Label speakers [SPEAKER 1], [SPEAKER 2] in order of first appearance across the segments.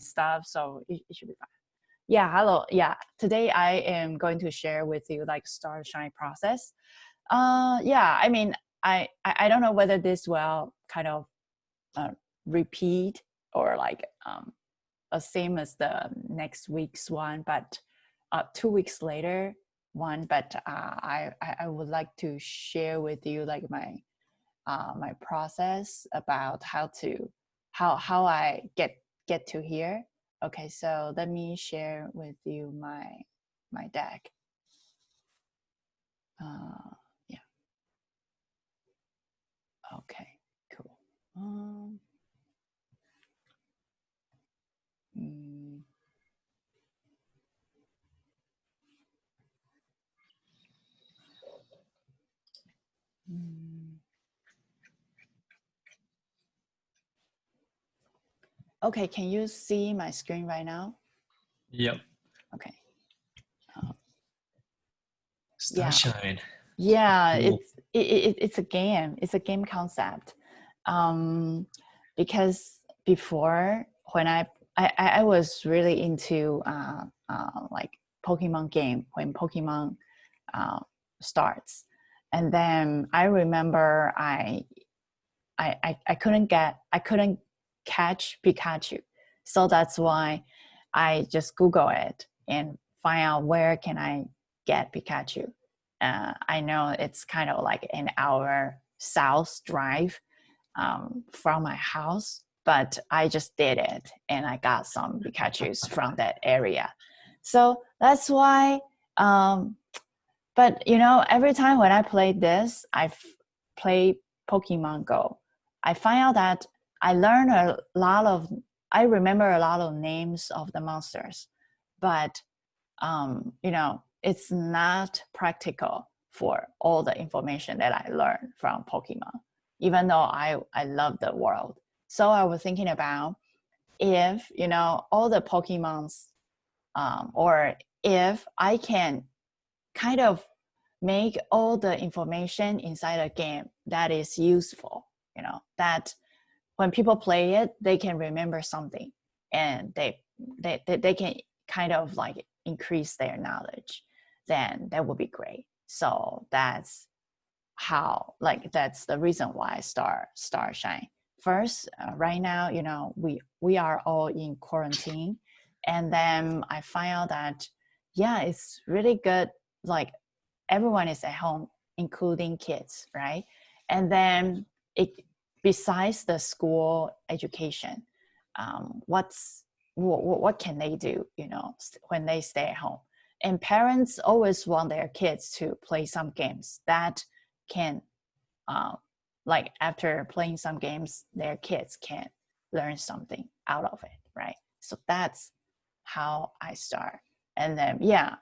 [SPEAKER 1] stuff, so it should be fine. Yeah, hello. Yeah, today I am going to share with you like Starshine process. Yeah, I mean, I don't know whether this will kind of repeat or like same as the next week's one, but 2 weeks later one. But I would like to share with you like my process about how I get to here. Okay, so let me share with you my deck. Yeah. Okay, cool. Mm, mm. Okay, can you see my screen right now?
[SPEAKER 2] Yep.
[SPEAKER 1] Okay.
[SPEAKER 2] Starshine.
[SPEAKER 1] Yeah,
[SPEAKER 2] Cool.
[SPEAKER 1] it's a game. It's a game concept. Because before when I was really into like Pokemon game when Pokemon starts, and then I remember I couldn't catch Pikachu, so that's why I just Google it and find out where can I get Pikachu. I know it's kind of like an hour south drive from my house, but I just did it and I got some Pikachus from that area. So that's why, but you know, every time when I play this, play Pokemon Go, I find out that I remember a lot of names of the monsters, but you know, it's not practical for all the information that I learned from Pokemon, even though I love the world. So I was thinking about if, you know, all the Pokemons, or if I can kind of make all the information inside a game that is useful, you know, that when people play it, they can remember something and they can kind of like increase their knowledge, then that would be great. So that's that's the reason why I Starshine. First, right now, you know, we are all in quarantine, and then I find out that yeah, it's really good. Like everyone is at home, including kids, right? And then besides the school education, what can they do, you know, when they stay at home? And parents always want their kids to play some games that can, like after playing some games, their kids can learn something out of it, right? So that's how I start. And then yeah,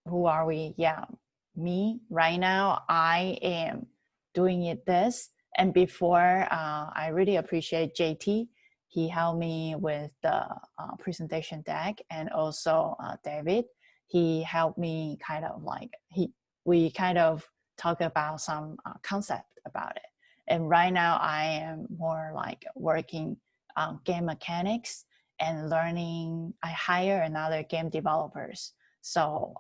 [SPEAKER 1] who are we? Yeah, me right now. I am doing it this, and before I really appreciate JT. He helped me with the presentation deck, and also David. He helped me kind of like we kind of talk about some concept about it. And right now I am more like working game mechanics and learning. I hire another game developers. So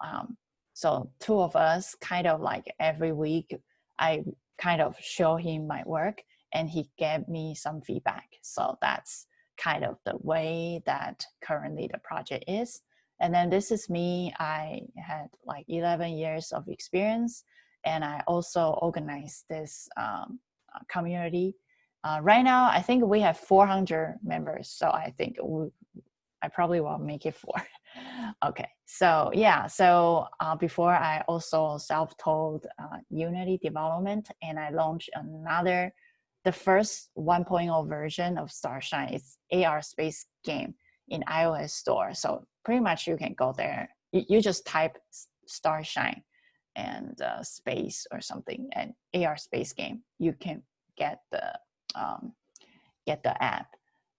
[SPEAKER 1] so two of us kind of like every week I kind of show him my work and he gave me some feedback. So that's kind of the way that currently the project is. And then this is me. I had like 11 years of experience, and I also organized this community. Right now, I think we have 400 members. So I think I probably will make it 4. Okay, so yeah, so before I also self-taught Unity development, and I launched the first 1.0 version of Starshine. It's AR space game in iOS store. So pretty much you can go there. You just type Starshine and space or something, and AR space game. You can get the app.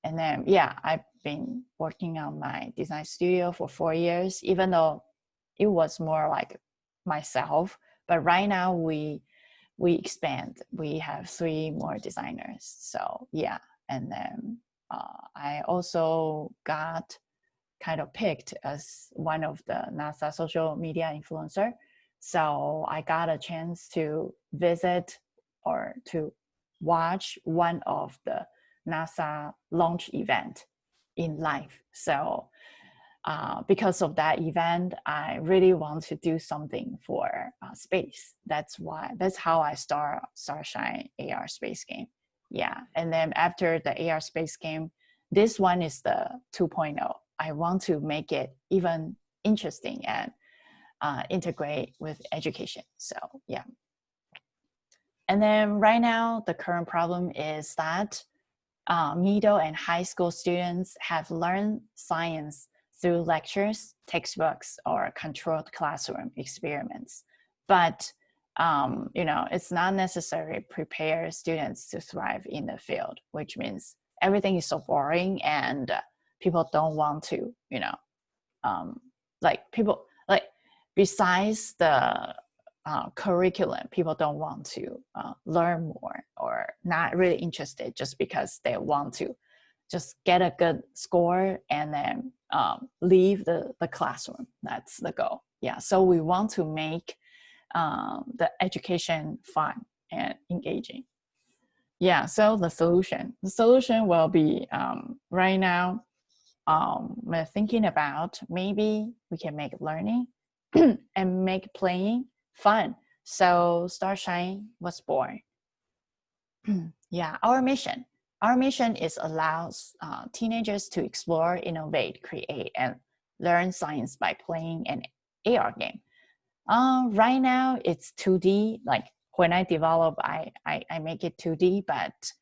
[SPEAKER 1] And then yeah, I've been working on my design studio for 4 years, even though it was more like myself. But right now we expand. We have 3 more designers. So yeah, and then I also got kind of picked as one of the NASA social media influencer. So I got a chance to visit or to watch one of the NASA launch event in live. So because of that event, I really want to do something for space. That's how I start Starshine AR space game. Yeah, and then after the AR space game, this one is the 2.0. I want to make it even interesting and integrate with education. So yeah. And then right now, the current problem is that middle and high school students have learned science through lectures, textbooks, or controlled classroom experiments. But it's not necessary to prepare students to thrive in the field, which means everything is so boring and people don't want to, people besides the curriculum, people don't want to learn more or not really interested just because they want to just get a good score and then leave the classroom. That's the goal. Yeah, so we want to make the education fun and engaging. Yeah, so the solution will be right now, we're thinking about maybe we can make learning and make playing fun. So Starshine was born. Yeah, our mission is allows teenagers to explore, innovate, create, and learn science by playing an AR game. Right now it's 2D. Like when I develop, I make it 2D, but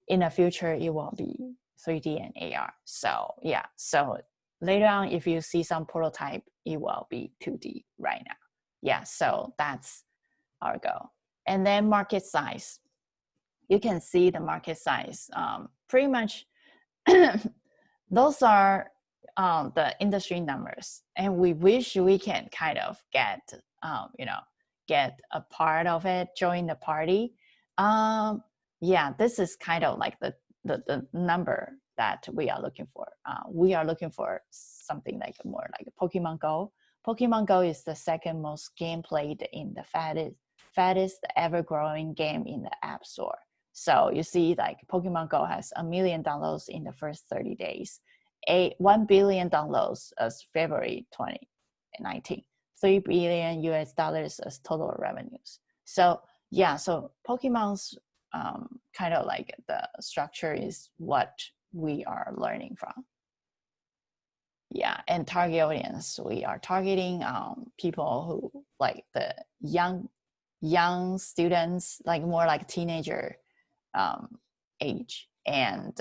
[SPEAKER 1] in the future it will be 3D and AR. So yeah, so later on, if you see some prototype, it will be 2D right now. Yeah, so that's our goal. And then market size. You can see the market size. Pretty much, those are the industry numbers, and we wish we can kind of get a part of it, join the party. Yeah, this is kind of like the number that we are looking for. We are looking for something like more like Pokemon Go. Pokemon Go is the second most game played in the fattest ever growing game in the App Store. So you see, like Pokemon Go has 1 million downloads in the first 30 days, 1 billion downloads as February 2019, $3 billion US as total revenues. So yeah, so Pokemon's kind of like the structure is what we are learning from. Yeah, and target audience, we are targeting people who like the young students, like more like teenager age. And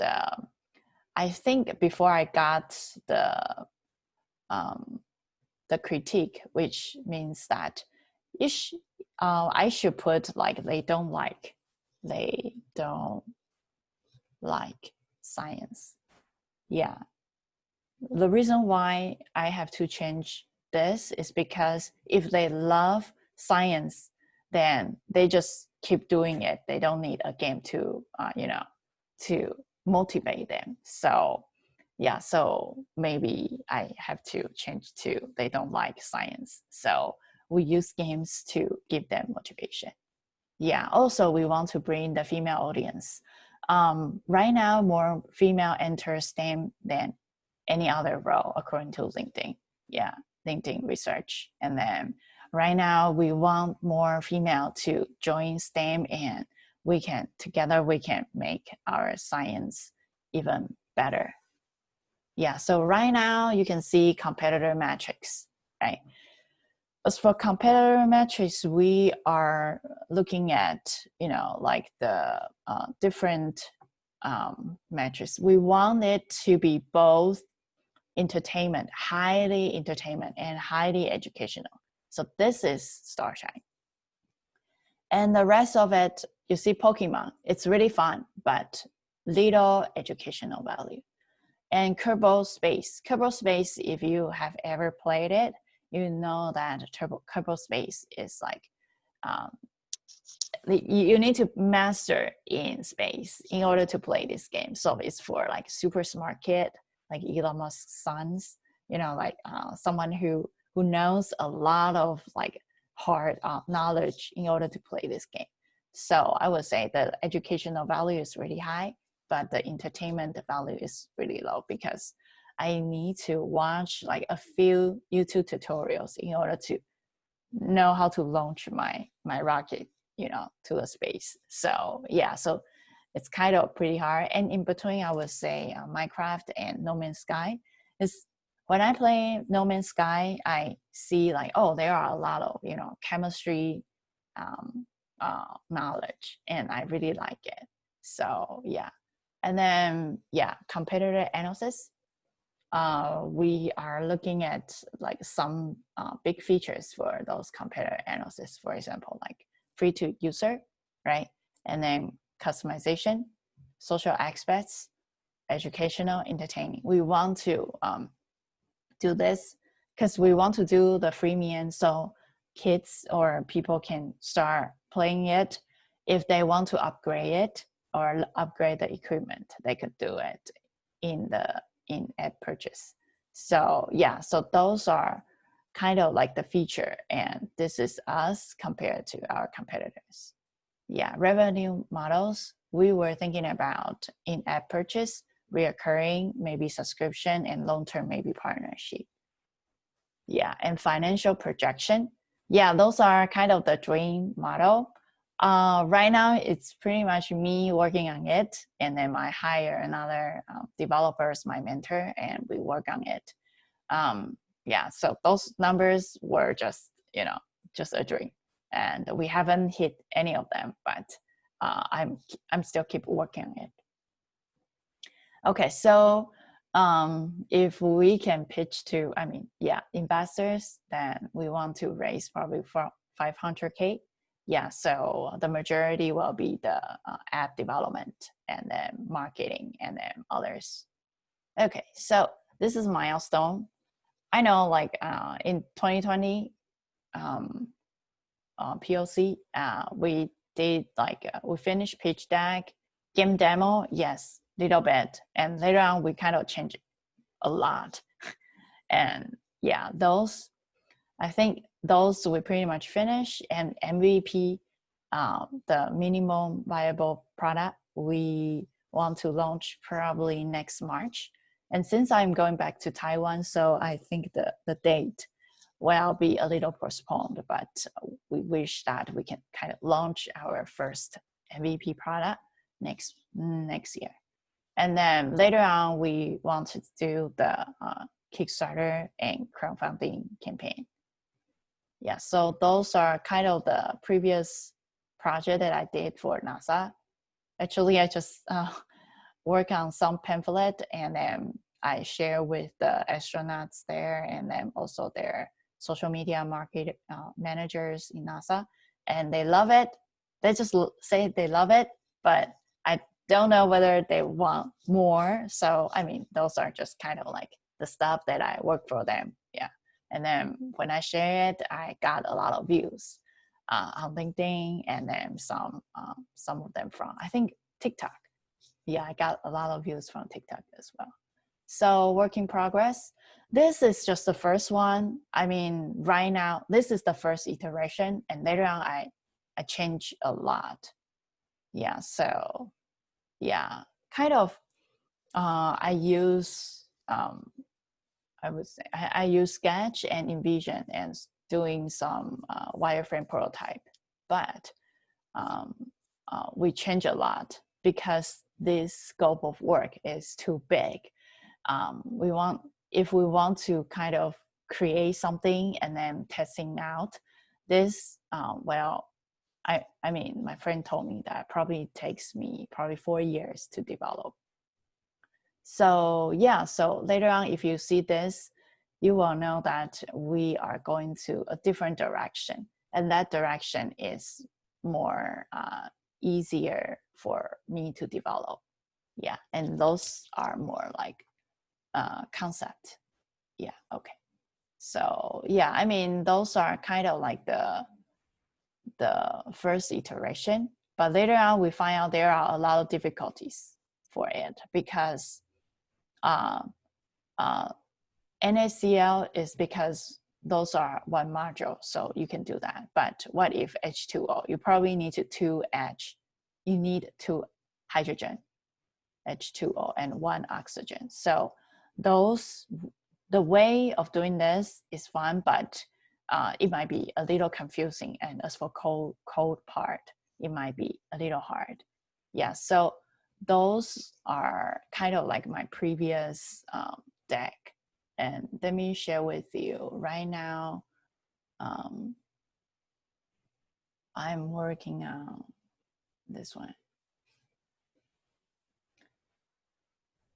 [SPEAKER 1] I think before I got the critique, which means that I should put like they don't like science. Yeah, the reason why I have to change this is because if they love science, then they just keep doing it. They don't need a game to to motivate them. So yeah, so maybe I have to change to they don't like science. So we use games to give them motivation. Yeah, also we want to bring the female audience. Right now, more female enter STEM than any other role according to LinkedIn. Yeah, LinkedIn research. And then right now we want more female to join STEM, and together we can make our science even better. Yeah, so right now you can see competitor metrics, right? As for competitor metrics, we are looking at, like the different metrics. We want it to be both highly entertainment and highly educational. So this is Starshine. And the rest of it, you see Pokemon. It's really fun, but little educational value. And Kerbal Space. Kerbal Space, if you have ever played it, you know that Kerbal Space is like you need to master in space in order to play this game. So it's for like super smart kid, like Elon Musk's sons, like someone who knows a lot of like hard knowledge in order to play this game. So I would say the educational value is really high, but the entertainment value is really low because I need to watch like a few YouTube tutorials in order to know how to launch my rocket, to the space. So yeah, so it's kind of pretty hard. And in between, I would say Minecraft and No Man's Sky is when I play No Man's Sky, I see like, oh, there are a lot of chemistry knowledge, and I really like it. So yeah, and then yeah, competitor analysis. We are looking at like some big features for those competitor analysis. For example, like free to user, right? And then customization, social aspects, educational, entertaining. We want to do this because we want to do the freemium so kids or people can start playing it. If they want to upgrade it or upgrade the equipment, they could do it in in-app purchase. So yeah, so those are kind of like the feature, and this is us compared to our competitors. Yeah, revenue models, we were thinking about in-app purchase, reoccurring, maybe subscription, and long-term maybe partnership. Yeah, and financial projection. Yeah, those are kind of the dream model. Right now, it's pretty much me working on it, and then I hire another developer as my mentor, and we work on it. Yeah, so those numbers were just a dream, and we haven't hit any of them, but I'm still keep working on it. Okay, so if we can pitch to, investors, then we want to raise probably for 500K. Yeah, so the majority will be the app development and then marketing and then others. Okay, so this is milestone. I know like in 2020 POC, we did like, we finished pitch deck, game demo, yes, little bit. And later on, we kind of changed a lot. And yeah, I think those we pretty much finished. And MVP, the minimum viable product, we want to launch probably next March. And since I'm going back to Taiwan, so I think the date will be a little postponed, but we wish that we can kind of launch our first MVP product next year. And then later on, we want to do the Kickstarter and crowdfunding campaign. Yeah, so those are kind of the previous project that I did for NASA. Actually, I just work on some pamphlet, and then I share with the astronauts there, and then also their social media market managers in NASA, and they love it. They just say they love it, but I don't know whether they want more. So those are just kind of like the stuff that I work for them. Yeah, and then when I share it, I got a lot of views on LinkedIn, and then some of them from, I think, TikTok. Yeah, I got a lot of views from TikTok as well. So work in progress. This is just the first one. Right now, this is the first iteration, and later on, I change a lot. Yeah, so yeah, kind of. I use I would say I use Sketch and InVision and doing some wireframe prototype, but we change a lot because this scope of work is too big. If we want to kind of create something and then testing out this, my friend told me that probably takes me 4 years to develop. So yeah, so later on, if you see this, you will know that we are going to a different direction, and that direction is more easier for me to develop. Yeah, and those are more like concept. Yeah, okay. So yeah, those are kind of like the first iteration, but later on we find out there are a lot of difficulties for it because NaCl is because those are one module, so you can do that. But what if H2O? You probably need two H. You need two hydrogen, H2O, and one oxygen. So the way of doing this is fun, but it might be a little confusing. And as for cold part, it might be a little hard. Yeah, so those are kind of like my previous deck. And let me share with you right now. I'm working on this one.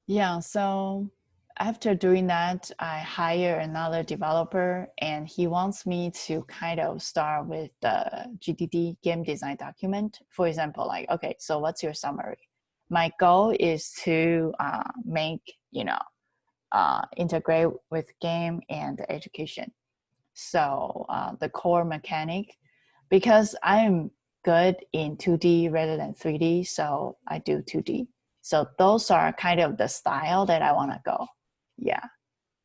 [SPEAKER 1] Yeah, so after doing that, I hire another developer and he wants me to kind of start with the GDD game design document. For example, like, okay, so what's your summary? My goal is to make, integrate with game and education. So the core mechanic, because I'm good in 2D rather than 3D, so I do 2D. So those are kind of the style that I want to go. Yeah.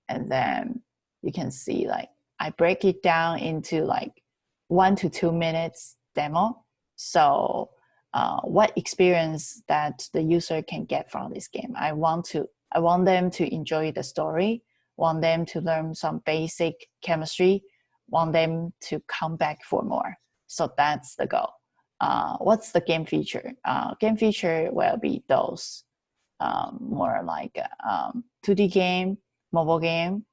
[SPEAKER 1] And then you can see like I break it down into like 1 to 2 minutes demo. So what experience that the user can get from this game. I want them to enjoy the story, want them to learn some basic chemistry, want them to come back for more. So that's the goal. What's the game feature? Game feature will be those more like 2D game, mobile game,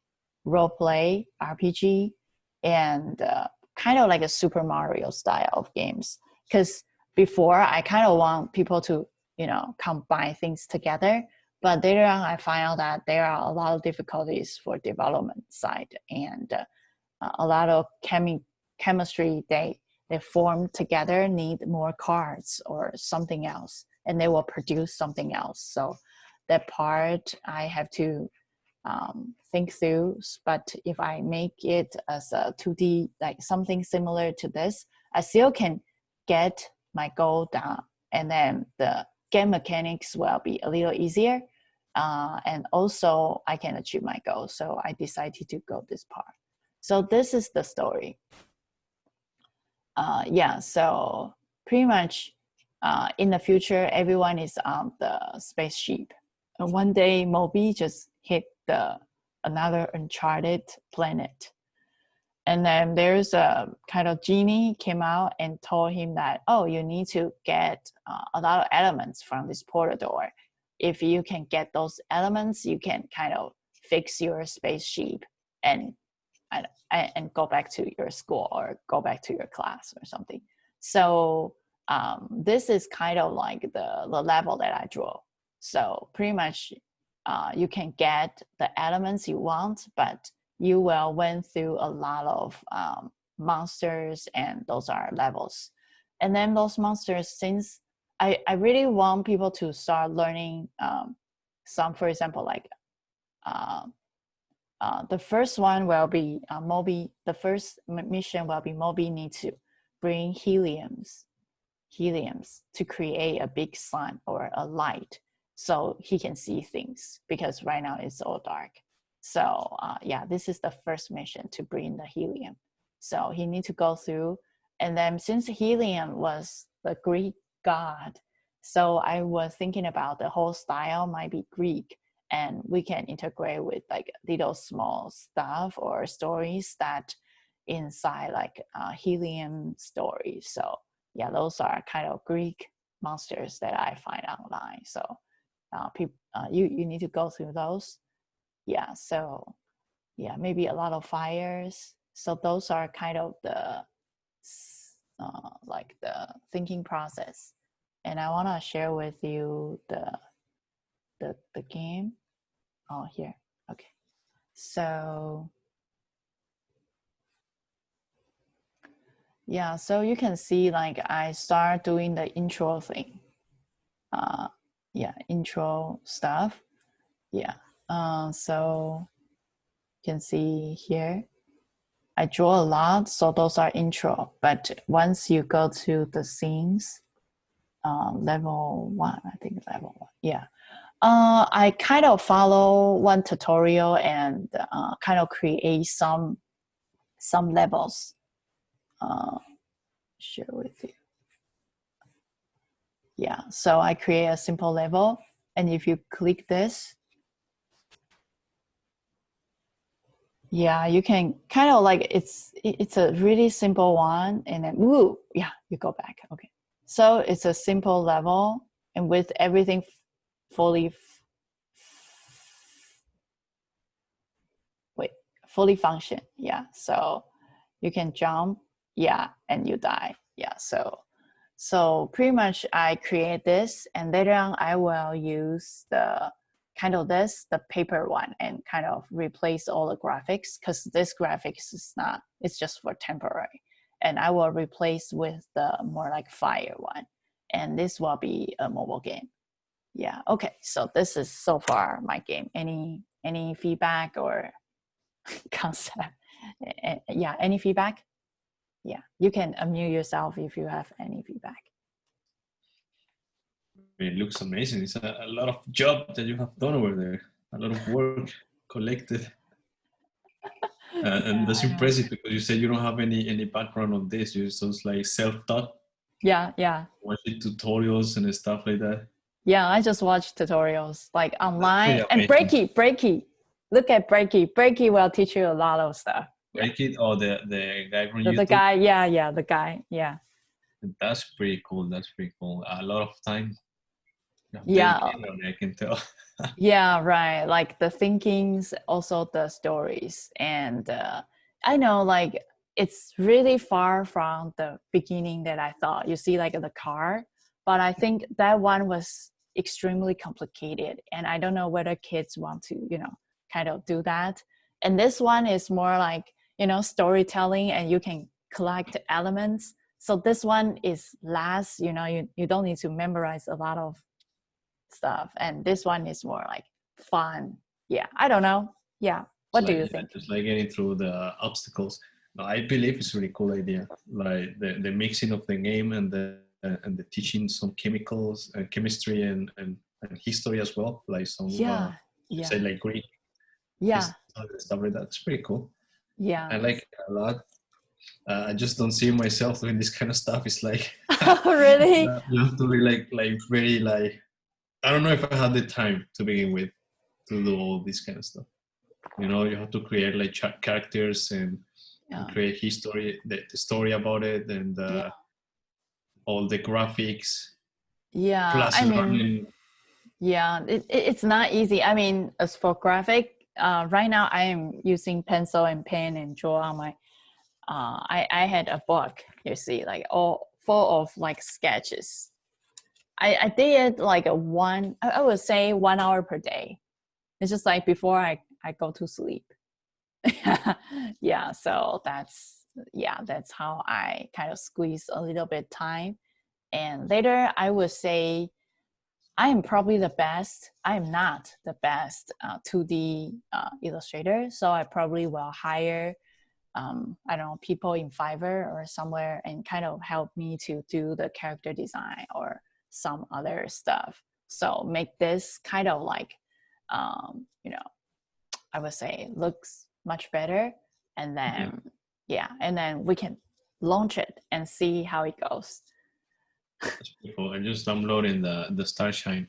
[SPEAKER 1] role play, RPG, and kind of like a Super Mario style of games. Because before I kind of want people to, combine things together. But later on, I find out that there are a lot of difficulties for development side and a lot of chemistry they form together need more cards or something else, and they will produce something else. So that part I have to think through. But if I make it as a 2D, like something similar to this, I still can get my goal down, and then the game mechanics will be a little easier. And also I can achieve my goal. So I decided to go this part. So this is the story. Yeah, so pretty much in the future, everyone is on the spaceship. And one day, Moby just hit another uncharted planet. And then there's a kind of genie came out and told him that, oh, you need to get a lot of elements from this portal door. If you can get those elements, you can kind of fix your spaceship and go back to your school or go back to your class or something. So this is kind of like the level that I draw. So pretty much you can get the elements you want, but you will went through a lot of monsters, and those are levels. And then those monsters, since I really want people to start learning some, for example, like the first one will be Moby. The first mission will be Moby needs to bring heliums to create a big sun or a light so he can see things, because right now it's all dark. So yeah, this is the first mission, to bring the helium. So he needs to go through. And then since helium was the Greek god, so I was thinking about the whole style might be Greek, and we can integrate with like little small stuff or stories that inside like helium stories. So yeah, those are kind of Greek monsters that I find online. So you need to go through those. Yeah, so yeah, maybe a lot of fires. So those are kind of the like the thinking process. And I want to share with you the game. Oh, here. Okay. So yeah, so you can see like I start doing the intro thing. Yeah, intro stuff. Yeah. So you can see here. I draw a lot, so those are intro. But once you go to the scenes, level 1, I think level 1, yeah. I kind of follow one tutorial and kind of create some levels. Share with you. Yeah, so I create a simple level, and if you click this, yeah, you can kind of like it's a really simple one, and then woo, yeah, you go back. Okay, so it's a simple level, and with everything fully fully function. Yeah, so you can jump, yeah, and you die. Yeah, so pretty much I create this, and later on I will use the kind of the paper one, and kind of replace all the graphics, because this graphics is not, it's just for temporary, and I will replace with the more like fire one, and this will be a mobile game. Yeah, okay, so this is so far my game. Any feedback or concept? Yeah, any feedback? Yeah, you can unmute yourself if you have any feedback.
[SPEAKER 2] It looks amazing. It's a lot of job that you have done over there. A lot of work collected. And that's impressive because you said you don't have any background on this. You just like self-taught.
[SPEAKER 1] Yeah.
[SPEAKER 2] Watching tutorials and stuff like that.
[SPEAKER 1] Yeah, I just watch tutorials like online. And
[SPEAKER 2] Amazing.
[SPEAKER 1] Breaky. Look at Breaky. Breaky will teach you a lot of stuff.
[SPEAKER 2] Break it or the guy from YouTube.
[SPEAKER 1] The guy, yeah, the guy, yeah.
[SPEAKER 2] That's pretty cool. That's pretty cool. A lot of time.
[SPEAKER 1] Yeah,
[SPEAKER 2] I can tell.
[SPEAKER 1] yeah, right. Like the thinkings, also the stories, and I know like it's really far from the beginning that I thought. You see, like the car, but I think that one was extremely complicated, and I don't know whether kids want to, kind of do that. And this one is more like storytelling, and you can collect elements. So this one is less. You don't need to memorize a lot of stuff, and this one is more like fun. Yeah, I don't know. Yeah, what do you think?
[SPEAKER 2] Just like getting through the obstacles. No, I believe it's a really cool idea. Like the mixing of the game and the teaching some chemicals, chemistry and history as well. Like some say like Greek history and stuff like that. It's pretty cool.
[SPEAKER 1] Yeah,
[SPEAKER 2] I like it a lot. I just don't see myself doing this kind of stuff. It's like
[SPEAKER 1] really.
[SPEAKER 2] you have to be like very like, I don't know if I have the time to begin with to do all this kind of stuff. You have to create like characters and create history, the story about it, and all the graphics.
[SPEAKER 1] Yeah,
[SPEAKER 2] Plus learning.
[SPEAKER 1] Yeah, it's not easy. I mean, as for graphic, right now I am using pencil and pen and draw on my. I had a book, you see, like all full of like sketches. I did like I would say 1 hour per day. It's just like before I go to sleep. Yeah, so that's how I kind of squeeze a little bit time. And later I would say I am probably the best. I am not the best 2D illustrator, so I probably will hire I don't know, people in Fiverr or somewhere, and kind of help me to do the character design or some other stuff. So make this kind of like I would say looks much better, and then and then we can launch it and see how it goes.
[SPEAKER 2] That's cool. I'm just downloading the Starshine.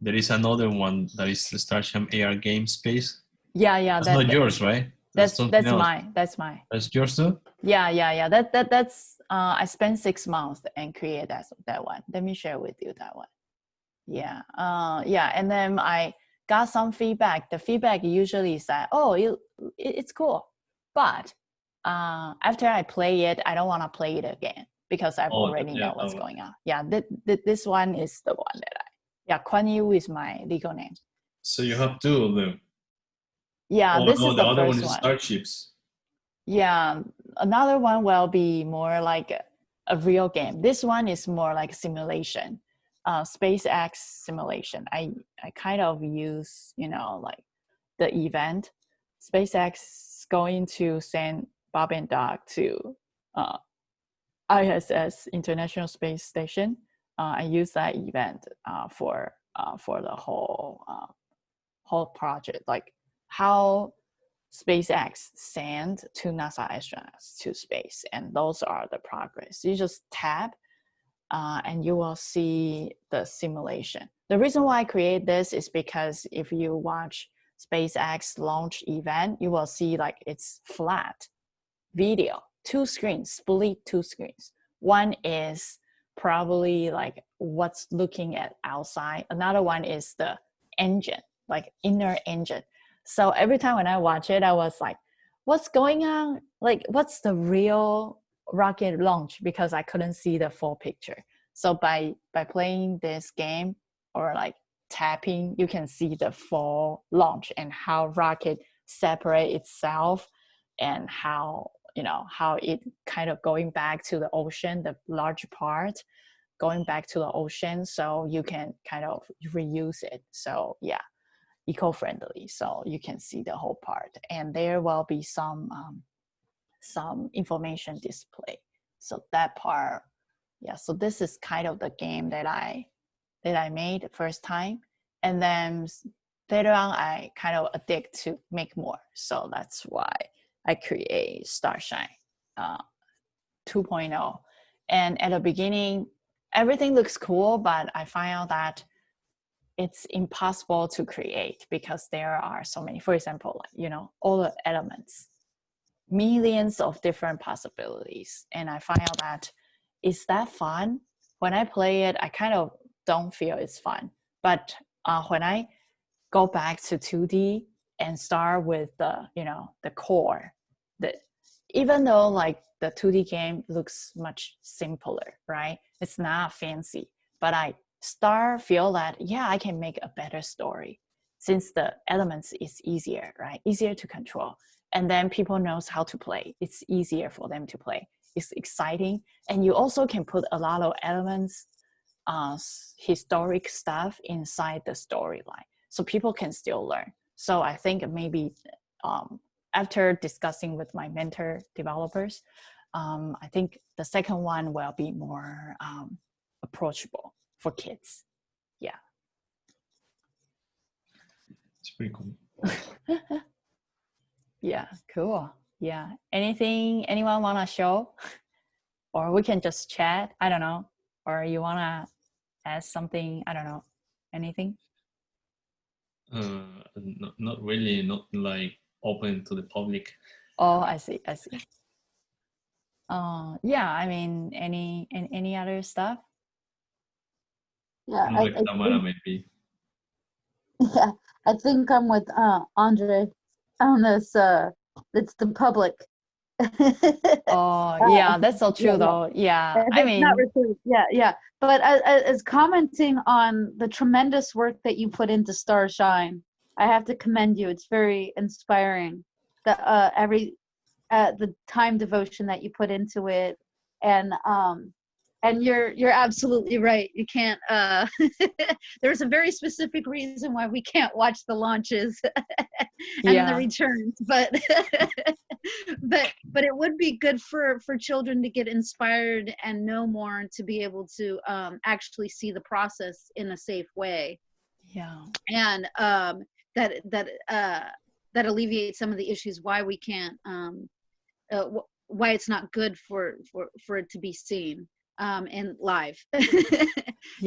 [SPEAKER 2] There is another one that is the Starshine AR game space.
[SPEAKER 1] Yeah.
[SPEAKER 2] That's not yours, right?
[SPEAKER 1] That's mine. That's
[SPEAKER 2] yours too.
[SPEAKER 1] Yeah. That's I spent 6 months and create that one. Let me share with you that one. Yeah. And then I got some feedback. The feedback usually is that, it's cool, but after I play it, I don't want to play it again because I've already know what's going on. Yeah, this one is the one that Kuan Yu is my legal name.
[SPEAKER 2] So you have 2 of them.
[SPEAKER 1] Yeah, this is the
[SPEAKER 2] other
[SPEAKER 1] first
[SPEAKER 2] one is Starships.
[SPEAKER 1] Yeah, another one will be more like a real game. This one is more like simulation, SpaceX simulation. I kind of use like the event. SpaceX is going to send Bob and Doug to ISS, International Space Station. I used that event for the whole project, like how SpaceX sent two NASA astronauts to space, and those are the progress. You just tap and you will see the simulation. The reason why I create this is because if you watch SpaceX launch event, you will see like it's flat video, two screens, split two screens. One is probably like what's looking at outside. Another one is the engine, like inner engine. So every time when I watch it, I was like, what's going on? Like, what's the real rocket launch? Because I couldn't see the full picture. So by playing this game or like tapping, you can see the full launch and how rocket separate itself and how it kind of going back to the ocean, the large part going back to the ocean, so you can kind of reuse it. So yeah, eco-friendly, so you can see the whole part, and there will be some information display. So that part, yeah. So this is kind of the game that I made the first time, and then later on I kind of addict to make more. So that's why I create Starshine 2.0. And at the beginning, everything looks cool, but I find out that it's impossible to create because there are so many. For example, all the elements, millions of different possibilities. And I find out that, is that fun? When I play it, I kind of don't feel it's fun. But when I go back to 2D and start with the core, even though like the 2D game looks much simpler, right? It's not fancy, but I feel that, yeah, I can make a better story since the elements is easier, right? Easier to control. And then people knows how to play. It's easier for them to play. It's exciting. And you also can put a lot of elements, historic stuff inside the storyline, so people can still learn. So I think maybe after discussing with my mentor developers, I think the second one will be more approachable for kids. Yeah.
[SPEAKER 2] It's pretty cool.
[SPEAKER 1] Yeah, cool. Yeah. Anyone want to show? Or we can just chat. I don't know. Or you want to ask something? I don't know. Anything?
[SPEAKER 2] Not really, not like open to the public.
[SPEAKER 1] Oh, I see. Yeah, I mean, any other stuff?
[SPEAKER 3] Yeah,
[SPEAKER 2] Like Tamara maybe.
[SPEAKER 3] yeah, I think I'm with Andre on this. It's the public.
[SPEAKER 1] Oh, yeah, that's so true though. Yeah, I
[SPEAKER 3] It's not
[SPEAKER 1] mean,
[SPEAKER 3] received. Yeah. But as commenting on the tremendous work that you put into Starshine, I have to commend you. It's very inspiring. The time devotion that you put into it, and you're absolutely right. You can't. There's a very specific reason why we can't watch the launches and the returns, but but it would be good for children to get inspired and know more, and to be able to actually see the process in a safe way.
[SPEAKER 1] Yeah.
[SPEAKER 3] And that alleviates some of the issues why we can't why it's not good for it to be seen in live.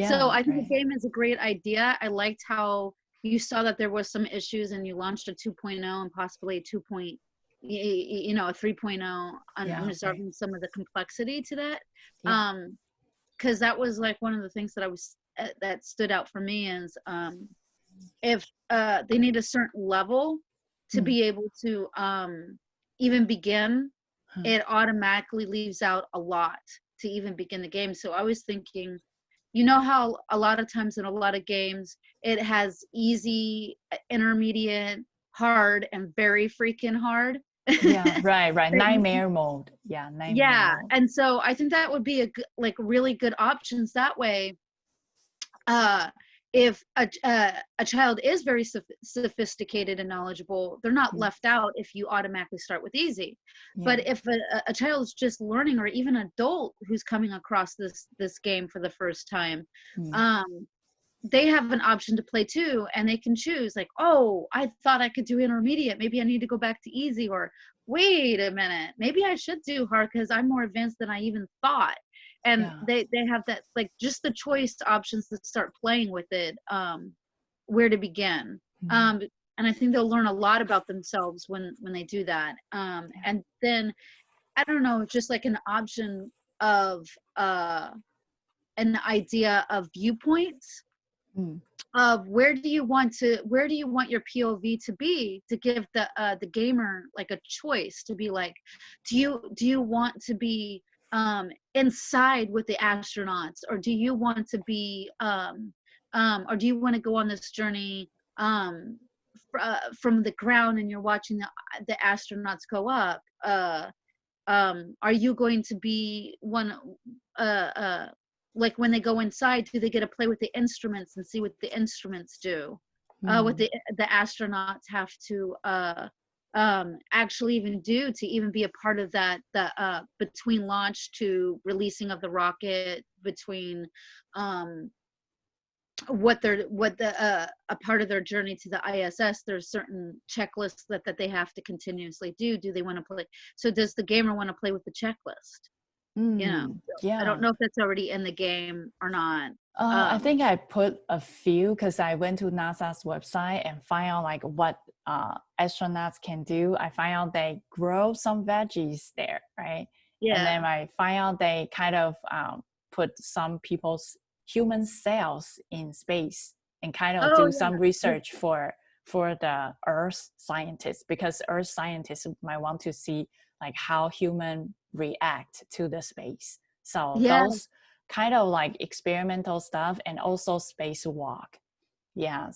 [SPEAKER 3] So I think the game is a great idea. I liked how you saw that there was some issues and you launched a 2.0 and possibly a 2.0, a 3.0 on resolving some of the complexity to that. Because that was like one of the things that that stood out for me is if they need a certain level to be able to even begin, it automatically leaves out a lot to even begin the game. So I was thinking, how a lot of times in a lot of games it has easy, intermediate, hard, and very freaking hard.
[SPEAKER 1] Yeah, right. Nightmare mode. Yeah, nightmare mode.
[SPEAKER 3] And so I think that would be really good options that way. if a child is very sophisticated and knowledgeable, they're not left out if you automatically start with easy. But if a child is just learning, or even an adult who's coming across this game for the first time, they have an option to play too, and they can choose like, oh, I thought I could do intermediate, maybe I need to go back to easy, or wait a minute, maybe I should do hard because I'm more advanced than I even thought. And they have that, like, just the choice options to start playing with it, where to begin. And I think they'll learn a lot about themselves when they do that. And then, I don't know, just like an option of an idea of viewpoints, of where do you want your POV to be, to give the gamer like a choice to be like, do you want to be inside with the astronauts, or do you want to be or do you want to go on this journey from the ground, and you're watching the astronauts go up? Are you going to be one like when they go inside, do they get to play with the instruments and see what the instruments do? What the astronauts have to actually even do to even be a part of that, between launch to releasing of the rocket, between a part of their journey to the ISS. There's certain checklists that they have to continuously do. Do they want to play? So does the gamer want to play with the checklist? I don't know if that's already in the game or not.
[SPEAKER 1] I think I put a few, because I went to NASA's website and find out like what astronauts can do. I find out they grow some veggies there, right? And then I find out they kind of put some people's human cells in space and kind of do some research for the Earth scientists, because Earth scientists might want to see like how human react to the space. So those kind of like experimental stuff, and also spacewalk.
[SPEAKER 3] That'd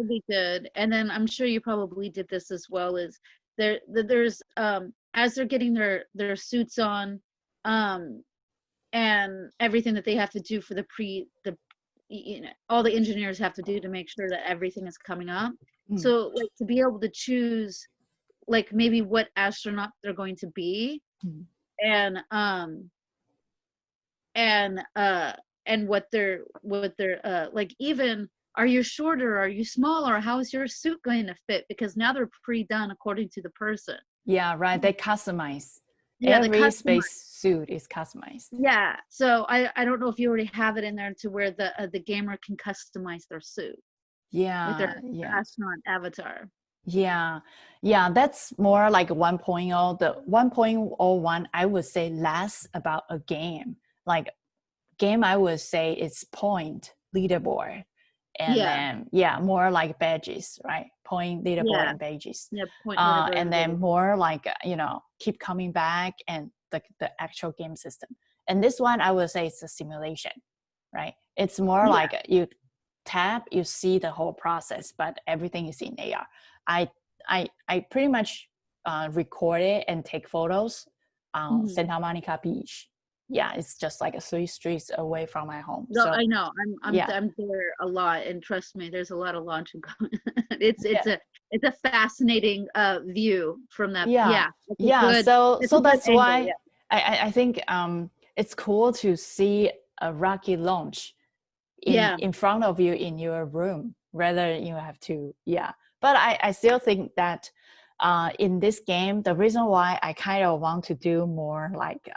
[SPEAKER 3] be good. And then I'm sure you probably did this as well, is there's as they're getting their suits on, and everything that they have to do for all the engineers have to do to make sure that everything is coming up. So like to be able to choose like maybe what astronaut they're going to be, and what they're like, even, are you shorter, are you smaller, how's your suit going to fit, because now they're pre-done according to the person.
[SPEAKER 1] They customize. Every space suit is customized.
[SPEAKER 3] So I don't know if you already have it in there to where the gamer can customize their suit with their astronaut avatar.
[SPEAKER 1] That's more like 1.0. The 1.01, I would say, less about a game. Like game, I would say it's point, leaderboard, and then more like badges, right? Point, leaderboard, and badges.
[SPEAKER 3] Point, leaderboard,
[SPEAKER 1] and then more like keep coming back, and the actual game system. And this one, I would say it's a simulation, right? It's more like you tap, you see the whole process, but everything is in AR. I pretty much record it and take photos on Santa Monica Beach. It's just like 3 streets away from my home.
[SPEAKER 3] No, so, I know. I'm there a lot, and trust me, there's a lot of launching going. It's a fascinating view from that.
[SPEAKER 1] So that's why I think it's cool to see a rocket launch in front of you in your room, rather you have to But I still think that in this game, the reason why I kind of want to do more like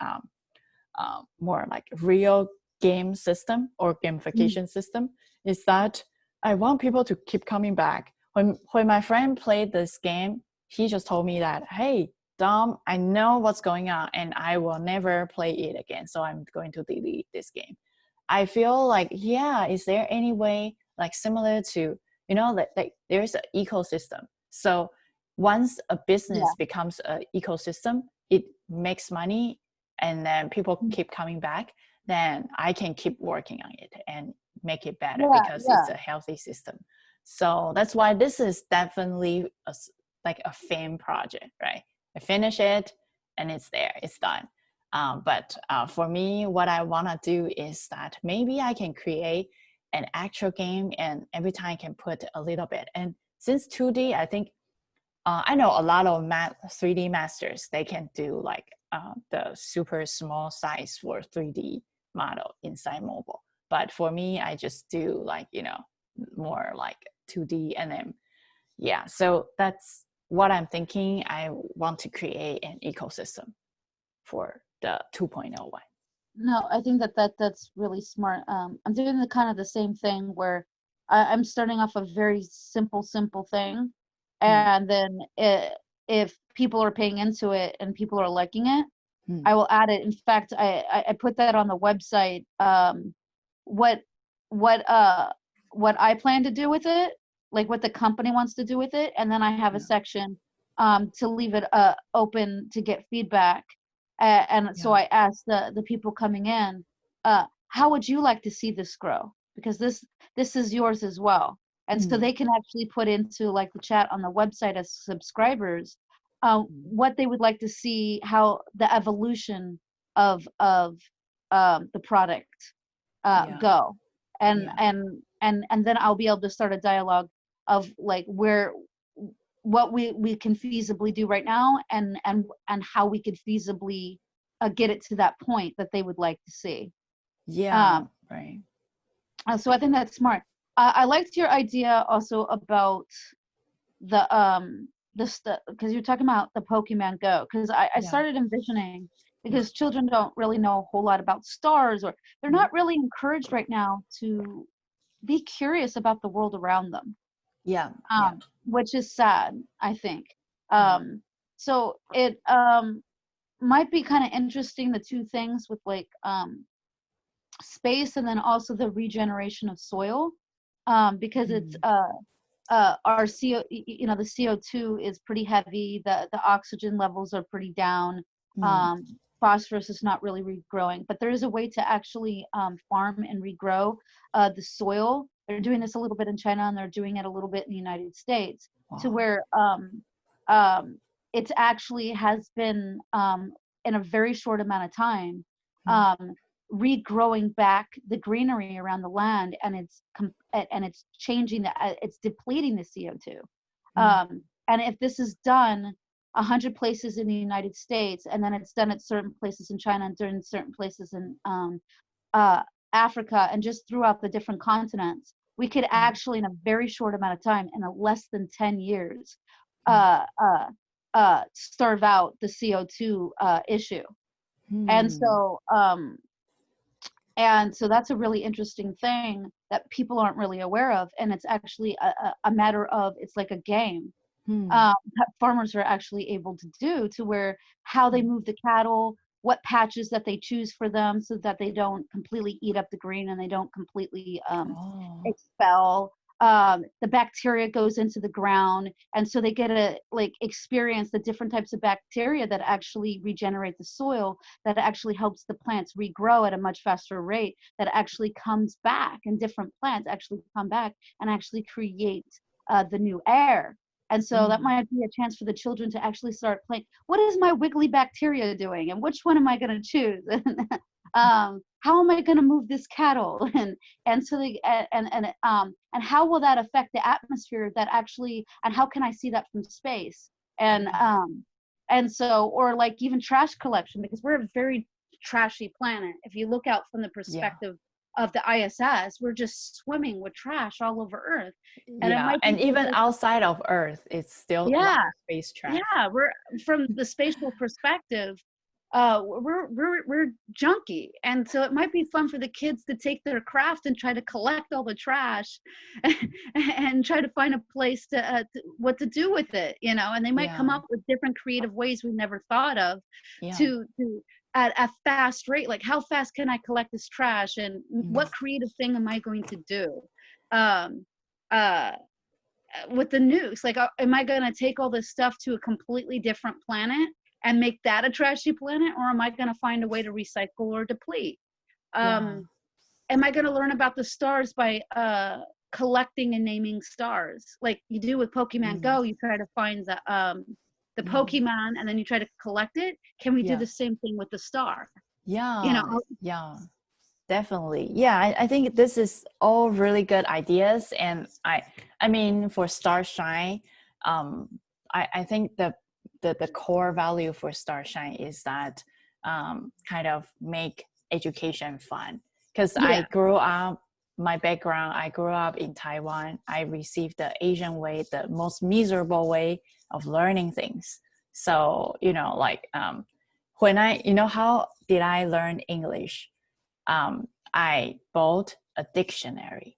[SPEAKER 1] real game system or gamification system is that I want people to keep coming back. When my friend played this game, he just told me that, hey, Dom, I know what's going on and I will never play it again. So I'm going to delete this game. I feel like, is there any way like similar to, that there's an ecosystem. So once a business becomes an ecosystem, it makes money, and then people keep coming back, then I can keep working on it and make it better because it's a healthy system. So that's why this is definitely like a fan project, right? I finish it and it's there, it's done. But for me, what I want to do is that maybe I can create an actual game, and every time can put a little bit. And since 2D, I think I know a lot of 3D masters, they can do like the super small size for 3D model inside mobile. But for me, I just do like, more like 2D, and then, yeah. So that's what I'm thinking. I want to create an ecosystem for the 2.0 one.
[SPEAKER 3] No, I think that's really smart. I'm doing the kind of the same thing where I'm starting off a very simple thing, and then if people are paying into it and people are liking it, I will add it. In fact, I put that on the website. What what uh what I plan to do with it, like what the company wants to do with it, and then I have a section to leave it open to get feedback. And so I asked the people coming in, how would you like to see this grow? Because this is yours as well. And so they can actually put into like the chat on the website as subscribers what they would like to see, how the evolution of the product go, and then I'll be able to start a dialogue of like what we can feasibly do right now, and how we could feasibly get it to that point that they would like to see.
[SPEAKER 1] Right.
[SPEAKER 3] So I think that's smart. I liked your idea also about the because you're talking about the Pokemon Go, because I started envisioning, because children don't really know a whole lot about stars, or they're not really encouraged right now to be curious about the world around them. Which is sad, I think. So it might be kind of interesting, the two things with like space and then also the regeneration of soil, because it's our CO, the CO2 is pretty heavy, the oxygen levels are pretty down, phosphorus is not really regrowing, but there is a way to actually farm and regrow the soil. They're doing this a little bit in China, and they're doing it a little bit in the United States, to where it actually has been in a very short amount of time regrowing back the greenery around the land, and it's changing it's depleting the CO2. And if this is done 100 places in the United States, and then it's done at certain places in China, and during certain places in Africa, and just throughout the different continents, we could actually, in a very short amount of time, in a less than 10 years, starve out the CO2 issue. And so that's a really interesting thing that people aren't really aware of, and it's actually a matter of, it's like a game that farmers are actually able to do, to where how they move the cattle, what patches that they choose for them, so that they don't completely eat up the green and they don't completely expel. The bacteria goes into the ground, and so they get to like experience the different types of bacteria that actually regenerate the soil, that actually helps the plants regrow at a much faster rate, that actually comes back, and different plants actually come back and actually create the new air. And so that might be a chance for the children to actually start playing, what is my wiggly bacteria doing, and which one am I going to choose? How am I going to move this cattle? And so they and how will that affect the atmosphere, that actually, and how can I see that from space? And so, or like even trash collection, because we're a very trashy planet. If you look out from the perspective of the ISS, we're just swimming with trash all over Earth.
[SPEAKER 1] And even outside of Earth, it's still a lot of space trash.
[SPEAKER 3] We're, from the spatial perspective, we're junky, and so it might be fun for the kids to take their craft and try to collect all the trash, and try to find a place to what to do with it, and they might come up with different creative ways we've never thought of to at a fast rate, like how fast can I collect this trash, and what creative thing am I going to do with the nukes? Like, am I going to take all this stuff to a completely different planet and make that a trashy planet, or am I going to find a way to recycle or deplete? Am I going to learn about the stars by collecting and naming stars, like you do with Pokemon Go? You try to find the Pokemon, and then you try to collect it. Can we do the same thing with the star?
[SPEAKER 1] Definitely. Yeah, I think this is all really good ideas. And I mean, for Starshine, um, I think the core value for Starshine is that kind of make education fun. Because I
[SPEAKER 3] Yeah.
[SPEAKER 1] grew up, my background, I grew up in Taiwan. I received the Asian way, the most miserable way of learning things. So, like when how did I learn English? I bought a dictionary,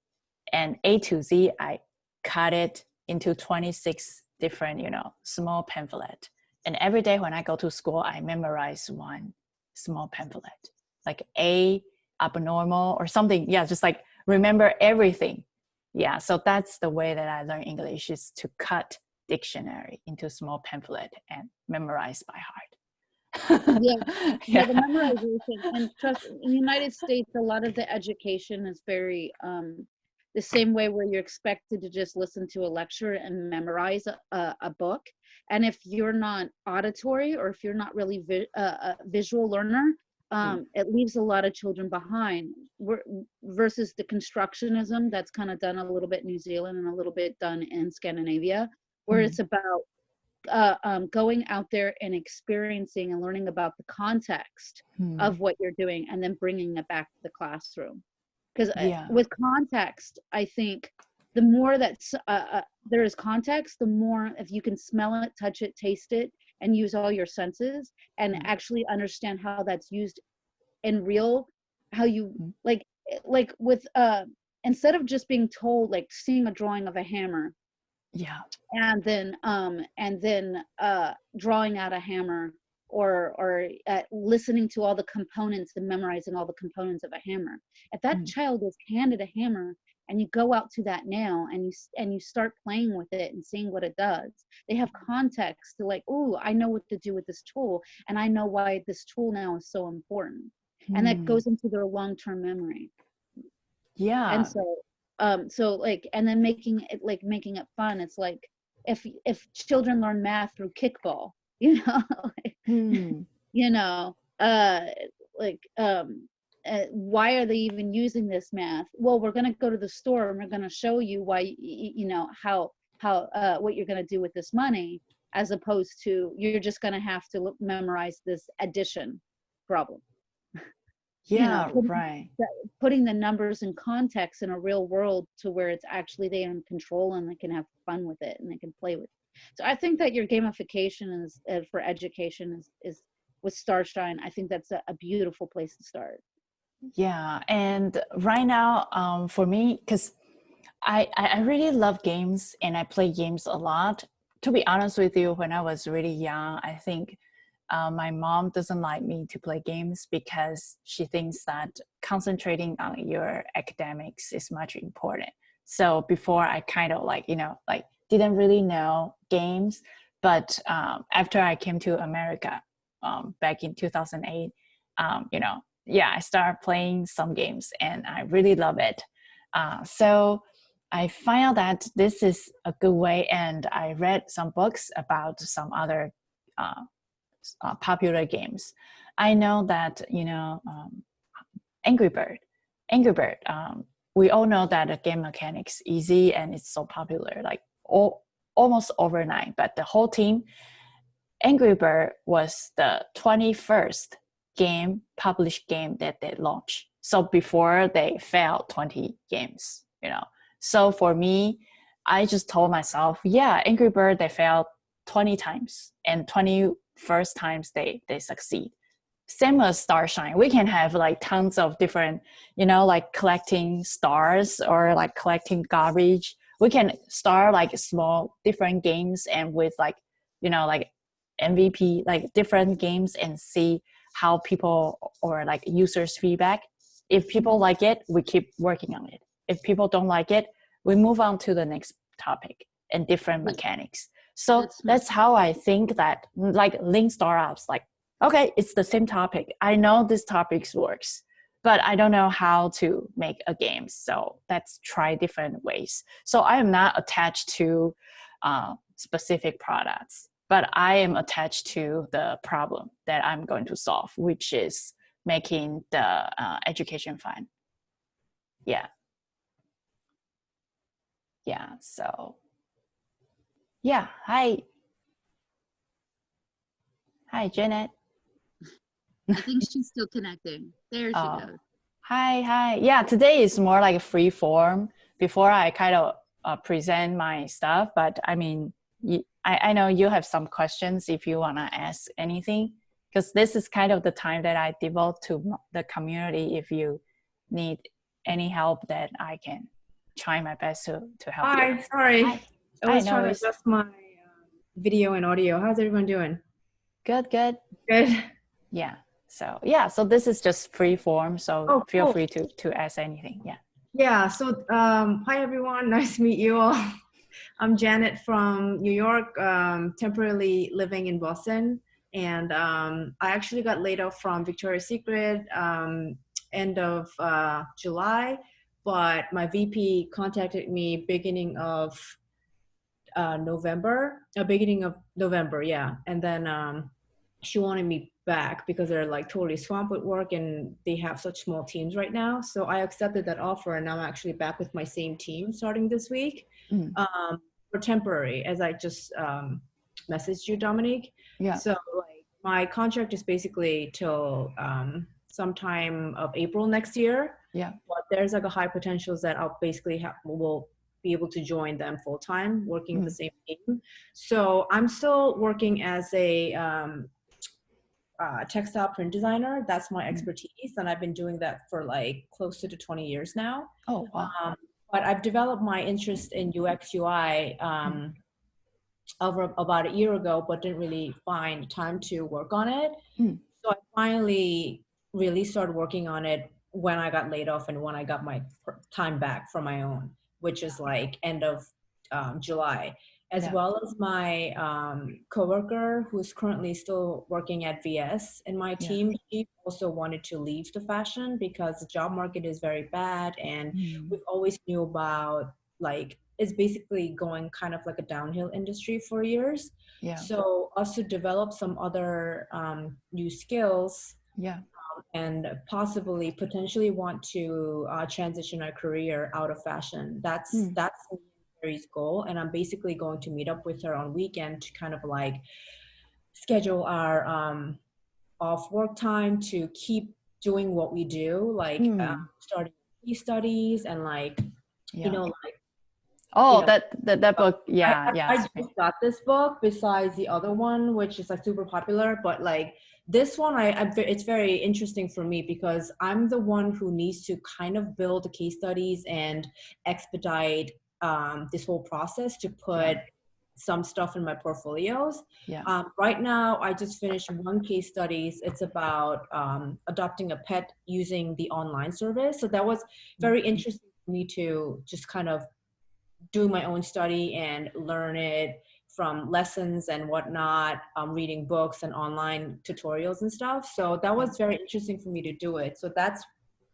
[SPEAKER 1] and A to Z, I cut it into 26 different, small pamphlet. And every day when I go to school, I memorize one small pamphlet, like A, abnormal or something. Yeah, just like remember everything. Yeah, so that's the way that I learn English, is to cut dictionary into small pamphlet and memorize by heart.
[SPEAKER 3] Yeah. Yeah, the
[SPEAKER 1] Yeah.
[SPEAKER 3] memorization, and trust, in the United States, a lot of the education is very the same way, where you're expected to just listen to a lecture and memorize a book. And if you're not auditory, or if you're not really a visual learner, it leaves a lot of children behind. Versus the constructionism that's kind of done a little bit in New Zealand and a little bit done in Scandinavia, where it's about going out there and experiencing and learning about the context of what you're doing, and then bringing it back to the classroom. Because
[SPEAKER 1] Yeah.
[SPEAKER 3] with context, I think the more that there is context, the more, if you can smell it, touch it, taste it, and use all your senses, and actually understand how that's used in real, how you like with instead of just being told, like seeing a drawing of a hammer,
[SPEAKER 1] Yeah.
[SPEAKER 3] and then drawing out a hammer, or listening to all the components and memorizing all the components of a hammer. If that child is handed a hammer, and you go out to that nail, and you start playing with it and seeing what it does, they have context to, like, oh, I know what to do with this tool, and I know why this tool now is so important. And that goes into their long-term memory. And
[SPEAKER 1] Yeah.
[SPEAKER 3] so like, and then making it fun. It's like, if children learn math through kickball, like, you know like why are they even using this math? Well, we're going to go to the store, and we're going to show you why, how what you're going to do with this money, as opposed to, you're just going to have to memorize this addition problem.
[SPEAKER 1] Yeah.
[SPEAKER 3] Putting
[SPEAKER 1] Right.
[SPEAKER 3] putting the numbers in context in a real world, to where it's actually they in control, and they can have fun with it, and they can play with it. So I think that your gamification is for education is with Starshine. I think that's a beautiful place to start.
[SPEAKER 1] Yeah. And right now, for me, because I really love games and I play games a lot. To be honest with you, when I was really young, I think my mom doesn't like me to play games, because she thinks that concentrating on your academics is much important. So before, I kind of didn't really know games. But after I came to America back in 2008, yeah, I started playing some games and I really love it. So I found that this is a good way, and I read some books about some other popular games. I know that Angry Bird, Angry Bird. We all know that the game mechanics easy and it's so popular, like almost overnight. But the whole team, Angry Bird was the 21st published game that they launched. So before they failed 20 games, So for me, I just told myself, yeah, Angry Bird, they failed 20 times, and 21st times they succeed. Same as Starshine. We can have like tons of different, like collecting stars or like collecting garbage. We can start like small different games, and with like MVP, like different games, and see how people or like users feedback. If people like it, we keep working on it. If people don't like it, we move on to the next topic and different mechanics. So that's how I think that, like Lean startups, like, okay, it's the same topic. I know this topic works, but I don't know how to make a game. So let's try different ways. So I am not attached to specific products, but I am attached to the problem that I'm going to solve, which is making the education fund. Yeah. So yeah. Hi Janet.
[SPEAKER 3] I think she's still connecting. There she goes.
[SPEAKER 1] Hi. Yeah, today is more like a free form before I kind of present my stuff, but I mean, I know you have some questions if you want to ask anything, because this is kind of the time that I devote to the community. If you need any help, that I can try my best to help you.
[SPEAKER 4] Hi, sorry.
[SPEAKER 1] Hi.
[SPEAKER 4] I was trying to adjust my video and audio. How's everyone doing?
[SPEAKER 1] Good.
[SPEAKER 4] Good.
[SPEAKER 1] Yeah. So this is just free form. So feel
[SPEAKER 4] cool.
[SPEAKER 1] free to ask anything. Yeah.
[SPEAKER 4] Yeah. So hi everyone. Nice to meet you all. I'm Janet from New York, temporarily living in Boston, and I actually got laid off from Victoria's Secret end of July, but my VP contacted me beginning of November, yeah, and then she wanted me back because they're like totally swamped with work and they have such small teams right now. So I accepted that offer, and now I'm actually back with my same team starting this week. For temporary, as I just messaged you, Dominique.
[SPEAKER 1] Yeah.
[SPEAKER 4] So like my contract is basically till sometime of April next year.
[SPEAKER 1] Yeah.
[SPEAKER 4] But there's like a high potential that I'll basically will be able to join them full time, working with the same team. So I'm still working as a textile print designer. That's my expertise, and I've been doing that for like close to 20 years now.
[SPEAKER 1] Oh wow.
[SPEAKER 4] But I've developed my interest in UX UI over about a year ago, but didn't really find time to work on it. So I finally really started working on it when I got laid off and when I got my time back from my own, which is like end of July, as well as my coworker who's currently still working at VS in my team. She also wanted to leave the fashion because the job market is very bad, and we've always knew about like it's basically going kind of like a downhill industry for years. So us to develop some other new skills and possibly potentially want to transition our career out of fashion. That's Mary's goal, and I'm basically going to meet up with her on weekend to kind of like schedule our off work time to keep doing what we do, like starting case studies and like you know like
[SPEAKER 1] that book.
[SPEAKER 4] I just got this book besides the other one, which is like super popular, but like this one, it's very interesting for me because I'm the one who needs to kind of build the case studies and expedite this whole process to put some stuff in my portfolios. Right now, I just finished one case studies. It's about adopting a pet using the online service. So that was very interesting for me to just kind of do my own study and learn it from lessons and whatnot, reading books and online tutorials and stuff. So that was very interesting for me to do it. So that's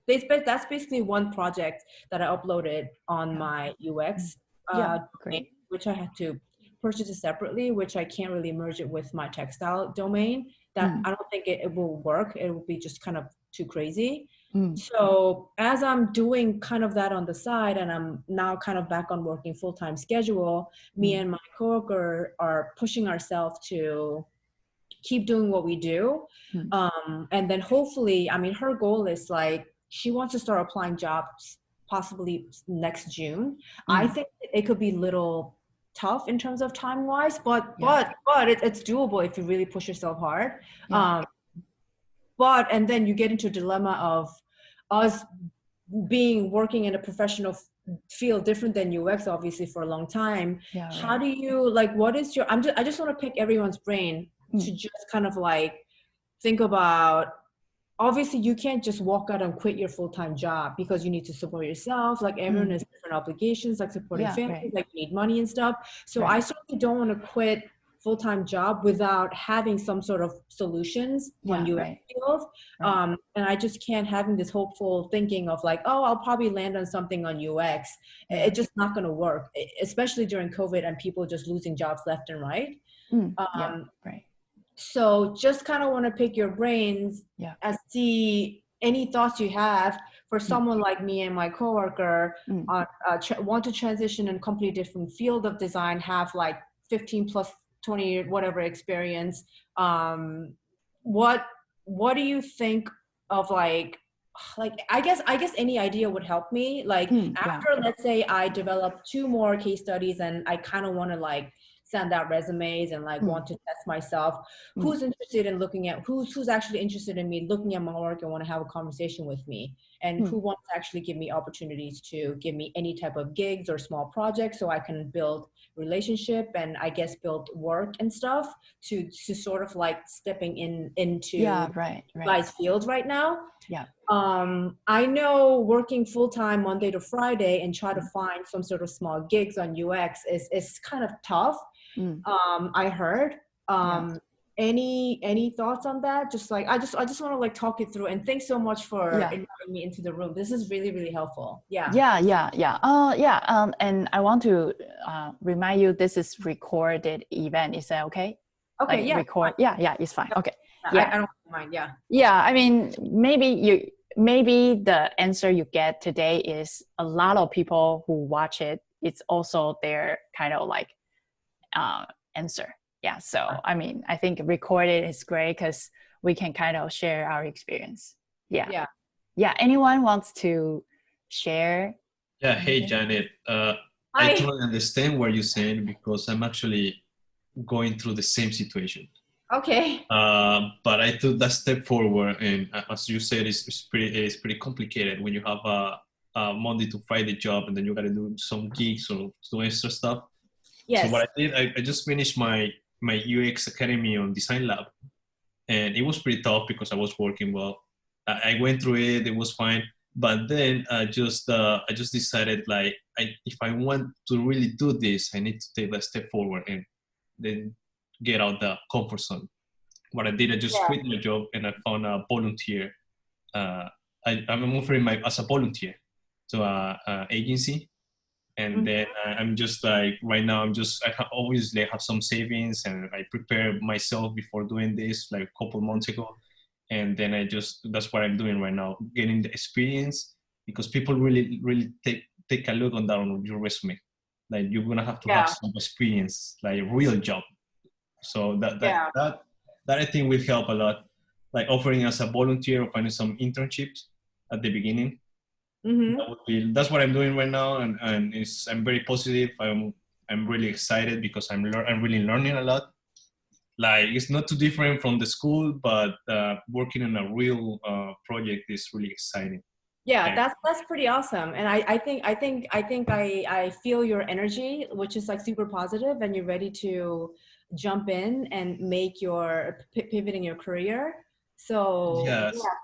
[SPEAKER 4] basically one project that I uploaded on my UX domain, which I had to purchase it separately, which I can't really merge it with my textile domain. That I don't think it will work. It will be just kind of too crazy. So as I'm doing kind of that on the side, and I'm now kind of back on working full-time schedule, me and my coworker are pushing ourselves to keep doing what we do. And then hopefully, I mean, her goal is like, she wants to start applying jobs possibly next June. I think it could be a little tough in terms of time-wise, but it's doable if you really push yourself hard. And then you get into a dilemma of us working in a professional field different than UX, obviously, for a long time. How do you like? What is your? I just want to pick everyone's brain to just kind of like think about. Obviously, you can't just walk out and quit your full-time job because you need to support yourself. Like everyone has different obligations, like supporting families, like you need money and stuff. So I certainly don't want to quit full-time job without having some sort of solutions on UX field. And I just can't having this hopeful thinking of like, oh, I'll probably land on something on UX. It's just not going to work, especially during COVID and people just losing jobs left and right. So just kind of want to pick your brains and see any thoughts you have for someone like me and my coworker on want to transition in a completely different field of design, have like 15 plus 20 whatever experience. What do you think of like I guess any idea would help me. Like after let's say I develop 2 more case studies and I kind of want to like send out resumes and like want to test myself, who's interested in looking at who's actually interested in me looking at my work and want to have a conversation with me, and who wants to actually give me opportunities to give me any type of gigs or small projects so I can build relationship and I guess build work and stuff to sort of like stepping into guys field right now. I know working full-time Monday to Friday and try to find some sort of small gigs on UX is kind of tough. I heard. Any thoughts on that? Just like I just want to like talk it through, and thanks so much for inviting me into the room. This is really, really helpful. And
[SPEAKER 1] I want to remind you, this is recorded event. Is that okay?
[SPEAKER 4] Okay,
[SPEAKER 1] like,
[SPEAKER 4] yeah.
[SPEAKER 1] Record. It's fine. Okay.
[SPEAKER 4] I don't mind.
[SPEAKER 1] I mean, maybe the answer you get today is a lot of people who watch it, it's also their kind of like answer. So I mean, I think recorded is great because we can kind of share our experience. Anyone wants to share?
[SPEAKER 2] Hey Janet, I totally understand what you're saying because I'm actually going through the same situation.
[SPEAKER 4] Okay.
[SPEAKER 2] But I took that step forward, and as you said, it's pretty complicated when you have a Monday to Friday job, and then you got to do some gigs or do extra stuff.
[SPEAKER 4] Yes.
[SPEAKER 2] So what I did, I just finished my UX Academy on Design Lab, and it was pretty tough because I was working well. I went through it; it was fine. But then I just decided like if I want to really do this, I need to take that step forward and then get out the comfort zone. What I did, I just quit my job and I found a volunteer. I'm offering as a volunteer to a agency, and then I'm just like right now obviously I have some savings and I prepared myself before doing this like a couple months ago, and then that's what I'm doing right now, getting the experience, because people really take a look on that on your resume. Like you're gonna have to have some experience, like a real job. So that I think will help a lot, like offering as a volunteer or finding some internships at the beginning. That's what I'm doing right now, and I'm very positive. I'm really excited because I'm really learning a lot. Like it's not too different from the school, but working on a real project is really exciting.
[SPEAKER 4] That's pretty awesome, and I think I feel your energy, which is like super positive, and you're ready to jump in and make your pivot in your career. So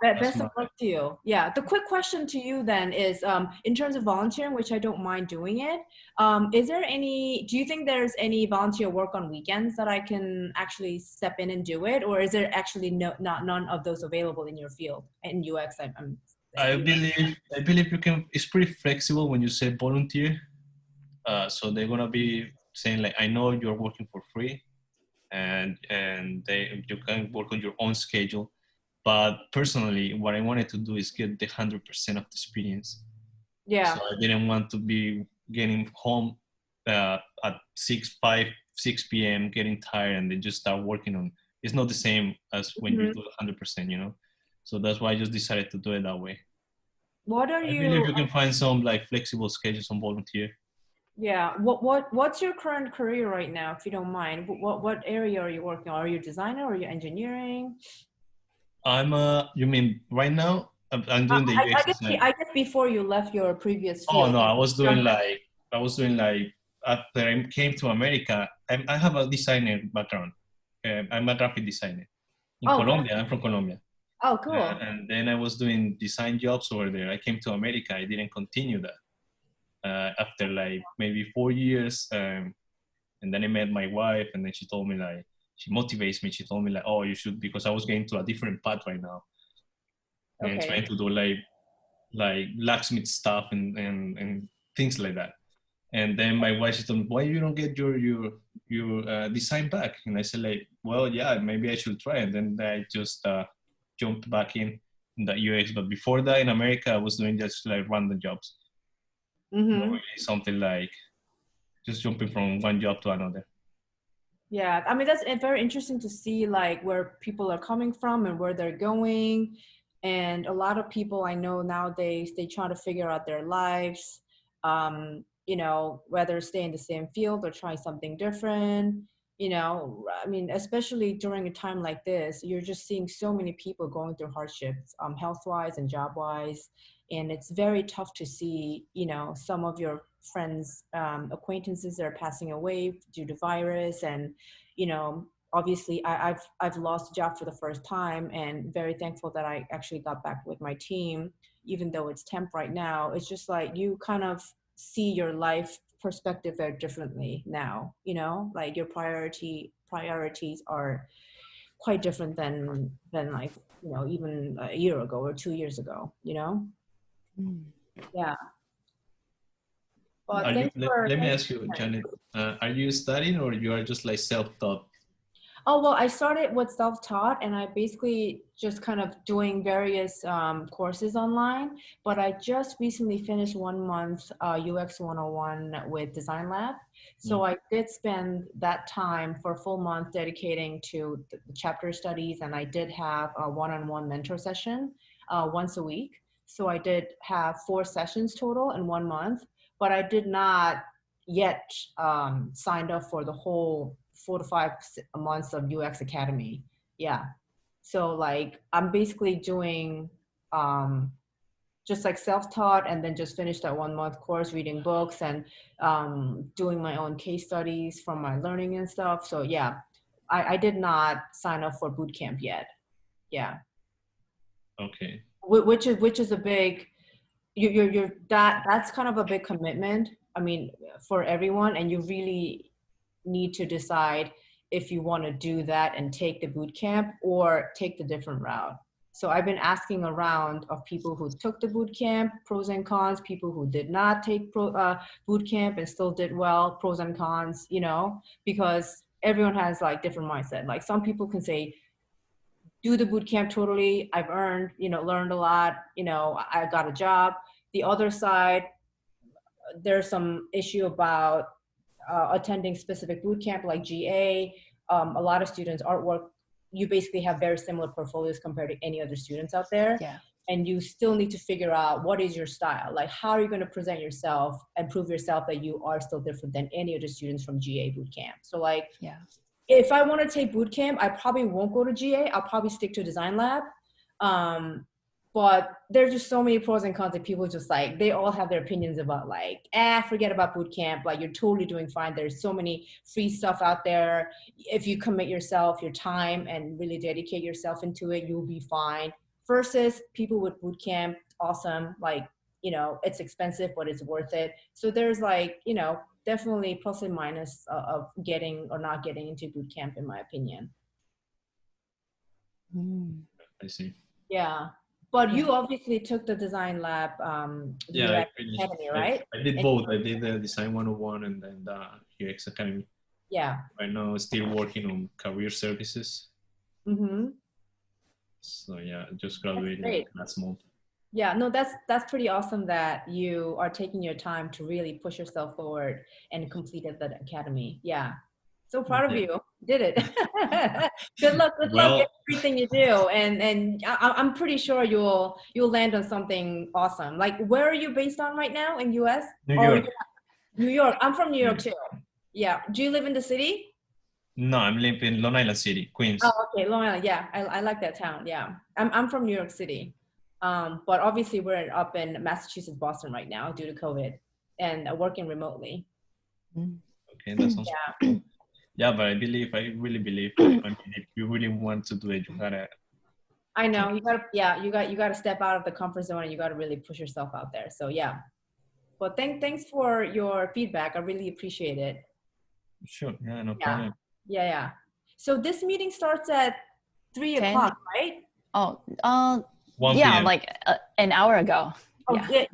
[SPEAKER 4] best of luck to you. The quick question to you then is, in terms of volunteering, which I don't mind doing it, do you think there's any volunteer work on weekends that I can actually step in and do it, or is there actually none of those available in your field in UX?
[SPEAKER 2] I believe you can. It's pretty flexible when you say volunteer. So they're gonna be saying like, I know you're working for free, and you can work on your own schedule. But personally, what I wanted to do is get the 100% of the experience. So I didn't want to be getting home at 6 p.m. getting tired and then just start working on. It's not the same as when you do 100%, you know. So that's why I just decided to do it that way.
[SPEAKER 4] I
[SPEAKER 2] believe you can find some like flexible schedules on volunteer.
[SPEAKER 4] What's your current career right now, if you don't mind? What area are you working on? Are you a designer or are you engineering?
[SPEAKER 2] You mean right now? I'm doing the UX design.
[SPEAKER 4] I guess before you left your previous field.
[SPEAKER 2] Oh no, I was doing like after I came to America. I have a designer background. I'm a graphic designer in Colombia. I'm from Colombia.
[SPEAKER 4] Oh, cool.
[SPEAKER 2] And then I was doing design jobs over there. I came to America. I didn't continue that. After like maybe 4 years, and then I met my wife, and then she told me like, she motivates me. She told me like, oh, you should, because I was getting to a different path right now, and trying to do like blacksmith stuff and things like that. And then my wife said, why you don't get your design back? And I said like, well, yeah, maybe I should try. And then I just jumped back in the UX. But before that in America, I was doing just like random jobs. Not really something like just jumping from one job to another.
[SPEAKER 4] Yeah, I mean, that's very interesting to see like where people are coming from and where they're going. And a lot of people I know nowadays, they try to figure out their lives, you know, whether stay in the same field or try something different. You know, I mean, especially during a time like this, you're just seeing so many people going through hardships, health-wise and job-wise. And it's very tough to see, you know, some of your friends, acquaintances that are passing away due to virus. And you know, obviously I've lost a job for the first time, and very thankful that I actually got back with my team, even though it's temp right now. It's just like you kind of see your life perspective very differently now, you know, like your priorities are quite different than like, you know, even a year ago or 2 years ago, you know. Yeah. But
[SPEAKER 2] Let me ask you, Janet, are you studying or you are just like self-taught?
[SPEAKER 4] Oh, well, I started with self-taught, and I basically just kind of doing various courses online, but I just recently finished 1 month UX 101 with Design Lab. So I did spend that time for a full month dedicating to the chapter studies, and I did have a one-on-one mentor session once a week. So I did have 4 sessions total in 1 month, but I did not yet signed up for the whole 4 to 5 months of UX Academy. Yeah. So like I'm basically doing just like self-taught, and then just finished that 1 month course, reading books and doing my own case studies from my learning and stuff. So yeah, I did not sign up for boot camp yet. Yeah.
[SPEAKER 2] Okay.
[SPEAKER 4] Which is a big, you're that's kind of a big commitment. I mean, for everyone, and you really need to decide if you want to do that and take the boot camp or take the different route. So I've been asking around of people who took the boot camp, pros and cons, people who did not take boot camp and still did well, pros and cons, you know, because everyone has like different mindset. Like some people can say, do the boot camp totally, I've earned, you know, learned a lot, you know, I got a job. The other side, there's some issue about attending specific boot camp like GA. A lot of students artwork, you basically have very similar portfolios compared to any other students out there.
[SPEAKER 1] Yeah.
[SPEAKER 4] And you still need to figure out what is your style. Like, how are you going to present yourself and prove yourself that you are still different than any other students from GA boot camp? So like,
[SPEAKER 1] Yeah.
[SPEAKER 4] if I want to take boot camp, I probably won't go to GA. I'll probably stick to Design Lab. But there's just so many pros and cons that people just like, they all have their opinions about like, forget about boot camp. Like, you're totally doing fine. There's so many free stuff out there. If you commit yourself, your time, and really dedicate yourself into it, you'll be fine. Versus people with boot camp, awesome. Like, you know, it's expensive, but it's worth it. So there's like, you know, definitely plus and minus of getting or not getting into boot camp, in my opinion.
[SPEAKER 2] I see.
[SPEAKER 4] Yeah. But you obviously took the Design Lab,
[SPEAKER 2] Yeah,
[SPEAKER 4] Academy, right?
[SPEAKER 2] I did both. I did the Design 101 and then the UX Academy.
[SPEAKER 4] Yeah.
[SPEAKER 2] Right now, still working on career services.
[SPEAKER 4] Mm-hmm.
[SPEAKER 2] So yeah, just graduated last month.
[SPEAKER 4] Yeah, no, that's pretty awesome that you are taking your time to really push yourself forward and completed that academy. Yeah. So proud of you. Did it. Good luck with everything you do. And I'm pretty sure you'll land on something awesome. Like, where are you based on right now in US?
[SPEAKER 2] New York.
[SPEAKER 4] New York. I'm from New York too. Yeah. Do you live in the city?
[SPEAKER 2] No, I'm living in Long Island City, Queens.
[SPEAKER 4] Oh, okay, Long Island. Yeah, I like that town. Yeah, I'm from New York City, but obviously we're up in Massachusetts, Boston right now due to COVID, and working remotely.
[SPEAKER 2] Okay, that sounds cool. Yeah, but I really believe. I mean, if you really want to do it, you gotta.
[SPEAKER 4] I know you gotta. Yeah, you gotta step out of the comfort zone, and you gotta really push yourself out there. So yeah, but thanks for your feedback. I really appreciate it.
[SPEAKER 2] Sure. Yeah, no problem.
[SPEAKER 4] Yeah. So this meeting starts at 3 o'clock, right?
[SPEAKER 1] Oh,
[SPEAKER 2] 1
[SPEAKER 1] yeah,
[SPEAKER 2] p.m.
[SPEAKER 1] like an hour ago.
[SPEAKER 4] Oh,
[SPEAKER 1] yeah.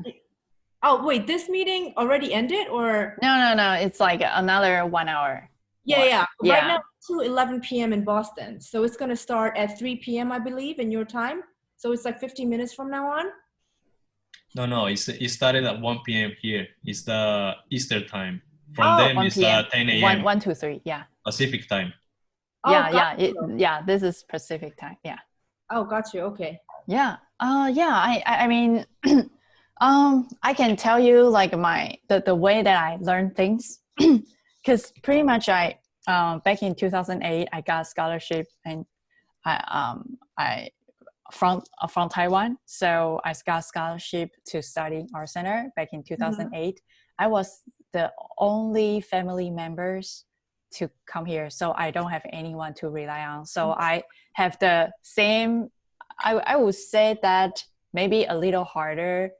[SPEAKER 4] Oh, wait, this meeting already ended or?
[SPEAKER 1] No. It's like another 1 hour.
[SPEAKER 4] Yeah,
[SPEAKER 1] more.
[SPEAKER 4] yeah. Right
[SPEAKER 1] Yeah.
[SPEAKER 4] now, it's 11 p.m. in Boston. So it's going to start at 3 p.m., I believe, in your time. So it's like 15 minutes from now on.
[SPEAKER 2] No. It started at 1 p.m. here. It's the Easter time. From
[SPEAKER 4] Oh,
[SPEAKER 2] them,
[SPEAKER 1] 1
[SPEAKER 2] it's
[SPEAKER 1] p.m.
[SPEAKER 2] 10
[SPEAKER 1] 1,
[SPEAKER 2] a.m.
[SPEAKER 1] 1 to 3. Yeah.
[SPEAKER 2] Pacific time.
[SPEAKER 4] oh, got
[SPEAKER 1] Yeah. This is Pacific time. Yeah.
[SPEAKER 4] Oh, got you. Okay.
[SPEAKER 1] Yeah. Yeah. I mean, I can tell you like the way that I learn things, because pretty much back in 2008 I got a scholarship, and I from Taiwan, so I got a scholarship to study art center back in 2008. I was the only family members to come here, so I don't have anyone to rely on. So I have the same, I would say that maybe a little harder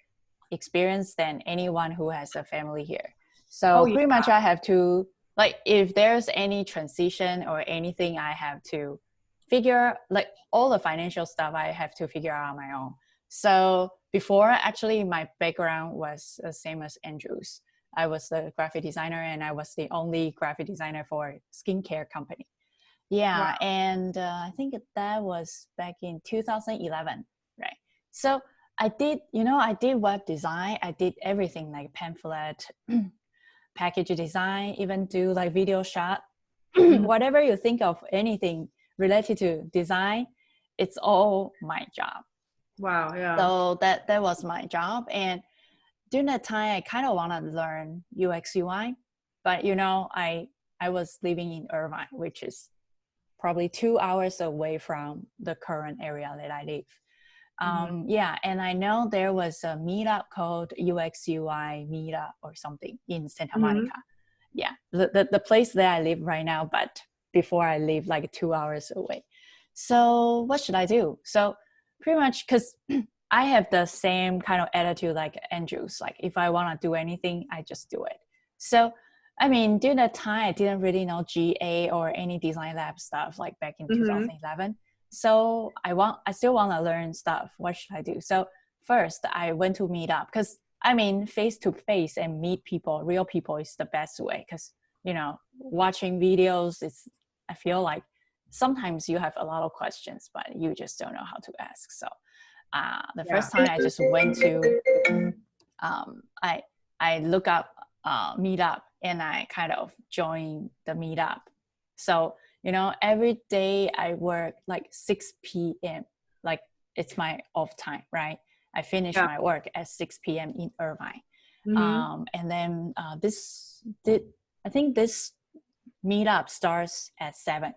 [SPEAKER 1] experience than anyone who has a family here. So pretty much I have to, like, if there's any transition or anything, I have to figure, like, all the financial stuff I have to figure out on my own. So before, actually my background was the same as Andrew's. I was the graphic designer, and I was the only graphic designer for a skincare company. Yeah.
[SPEAKER 4] Wow.
[SPEAKER 1] And I think that was back in 2011, right? So I did web design. I did everything, like pamphlet, package design, even do like video shot. Whatever you think of, anything related to design, it's all my job.
[SPEAKER 4] Wow. Yeah.
[SPEAKER 1] So that was my job. And during that time, I kind of want to learn UX UI, but I was living in Irvine, which is probably 2 hours away from the current area that I live. Yeah, and I know there was a meetup called UX UI meetup or something in Santa Monica. Yeah, the place that I live right now, but before I live like 2 hours away. So what should I do? So pretty much, because I have the same kind of attitude like Andrew's, like if I want to do anything, I just do it. So I mean, during that time, I didn't really know GA or any design lab stuff like back in 2011. So I still want to learn stuff. What should I do? So first I went to Meetup, because I mean, face to face and meet people, real people, is the best way. Because watching videos, I feel like sometimes you have a lot of questions, but you just don't know how to ask. So the first time I just went to I look up Meetup, and I kind of joined the Meetup. So every day I work like 6 p.m. like it's my off time, right? I finish my work at 6 p.m. in Irvine. And then I think this Meetup starts at 7,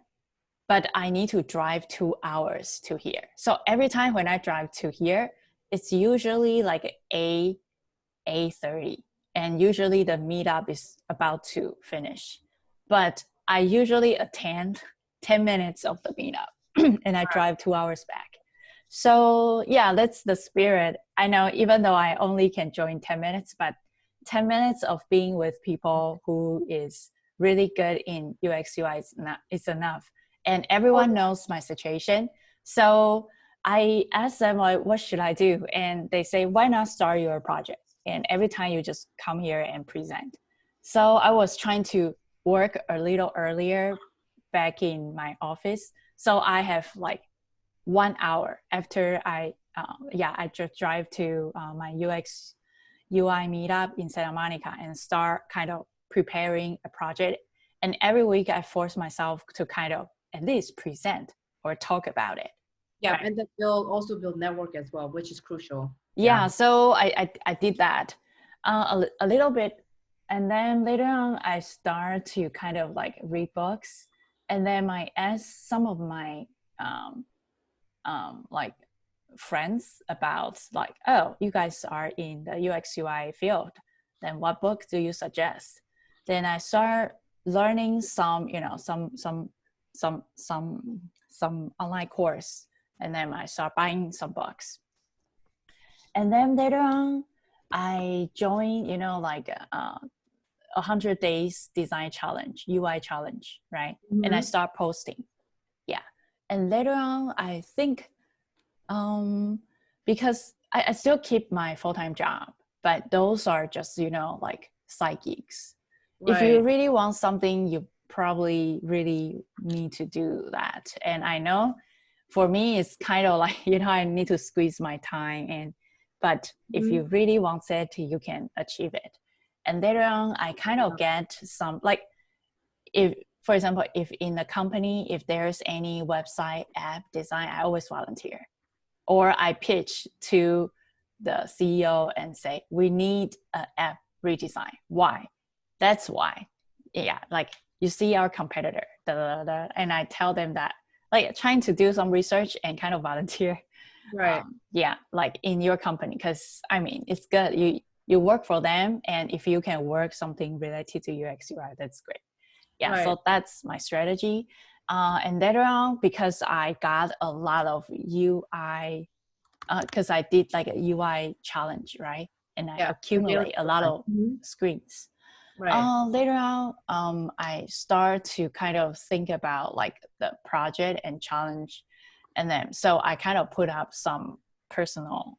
[SPEAKER 1] but I need to drive 2 hours to here. So every time when I drive to here, it's usually like 8:30, and usually the meetup is about to finish, but I usually attend 10 minutes of the meetup and I drive 2 hours back. So yeah, that's the spirit. I know, even though I only can join 10 minutes, but 10 minutes of being with people who is really good in UX UI is enough, and everyone knows my situation. So I asked them, like, what should I do? And they say, why not start your project? And every time you just come here and present. So I was trying to work a little earlier back in my office. So I have like 1 hour after I just drive to my UX UI meetup in Santa Monica and start kind of preparing a project. And every week I force myself to kind of at least present or talk about it.
[SPEAKER 4] Yeah, right. And then also build network as well, which is crucial.
[SPEAKER 1] Yeah, so I did that a little bit, and then later on I start to kind of like read books, and then I ask some of my like friends about, like, oh, you guys are in the UX UI field, then what book do you suggest? Then I start learning some online course, and then I start buying some books. And then later on, I joined, like 100 days design challenge, UI challenge, right? And I start posting. Yeah. And later on, I think, because I still keep my full-time job. but those are just, you know, like side gigs.
[SPEAKER 4] Right.
[SPEAKER 1] If you really want something, you probably really need to do that. And I know for me, it's kind of like, you know, I need to squeeze my time, and but if you really want it, you can achieve it. And later on, I kind of get some, like, if, for example, if in the company, if there's any website app design, I always volunteer. Or I pitch to the CEO and say, we need an app redesign. Why? That's why. Yeah, like you see our competitor, and I tell them that, like trying to do some research and kind of volunteer.
[SPEAKER 4] Right.
[SPEAKER 1] Yeah, like in your company, because I mean, it's good. You work for them, and if you can work something related to UX UI, that's great. Yeah,
[SPEAKER 4] Right.
[SPEAKER 1] so that's my strategy. And later on, because I got a lot of UI, because I did like a UI challenge, right? And I accumulate a lot of screens.
[SPEAKER 4] Right.
[SPEAKER 1] Later on, I start to kind of think about like the project and challenge. And then, so I kind of put up some personal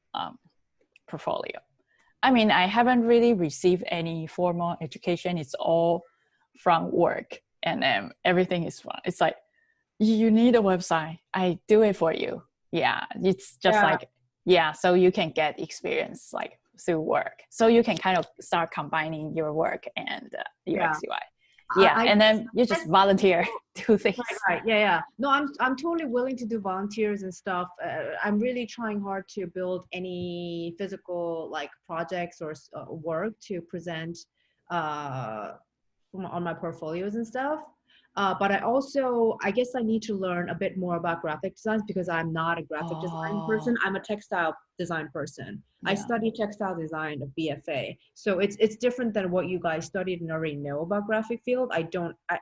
[SPEAKER 1] portfolio. I mean, I haven't really received any formal education. It's all from work, and then everything is fun. It's like, you need a website, I do it for you. Yeah, it's just like, yeah, so you can get experience like through work. So you can kind of start combining your work and UX UI. Yeah, and then you just volunteer do things.
[SPEAKER 4] Right. Yeah. No, I'm totally willing to do volunteers and stuff. I'm really trying hard to build any physical like projects or work to present on my portfolios and stuff. But I guess I need to learn a bit more about graphic designs, because I'm not a graphic design person. I'm a textile design person. Yeah. I studied textile design of BFA. So it's different than what you guys studied and already know about graphic field.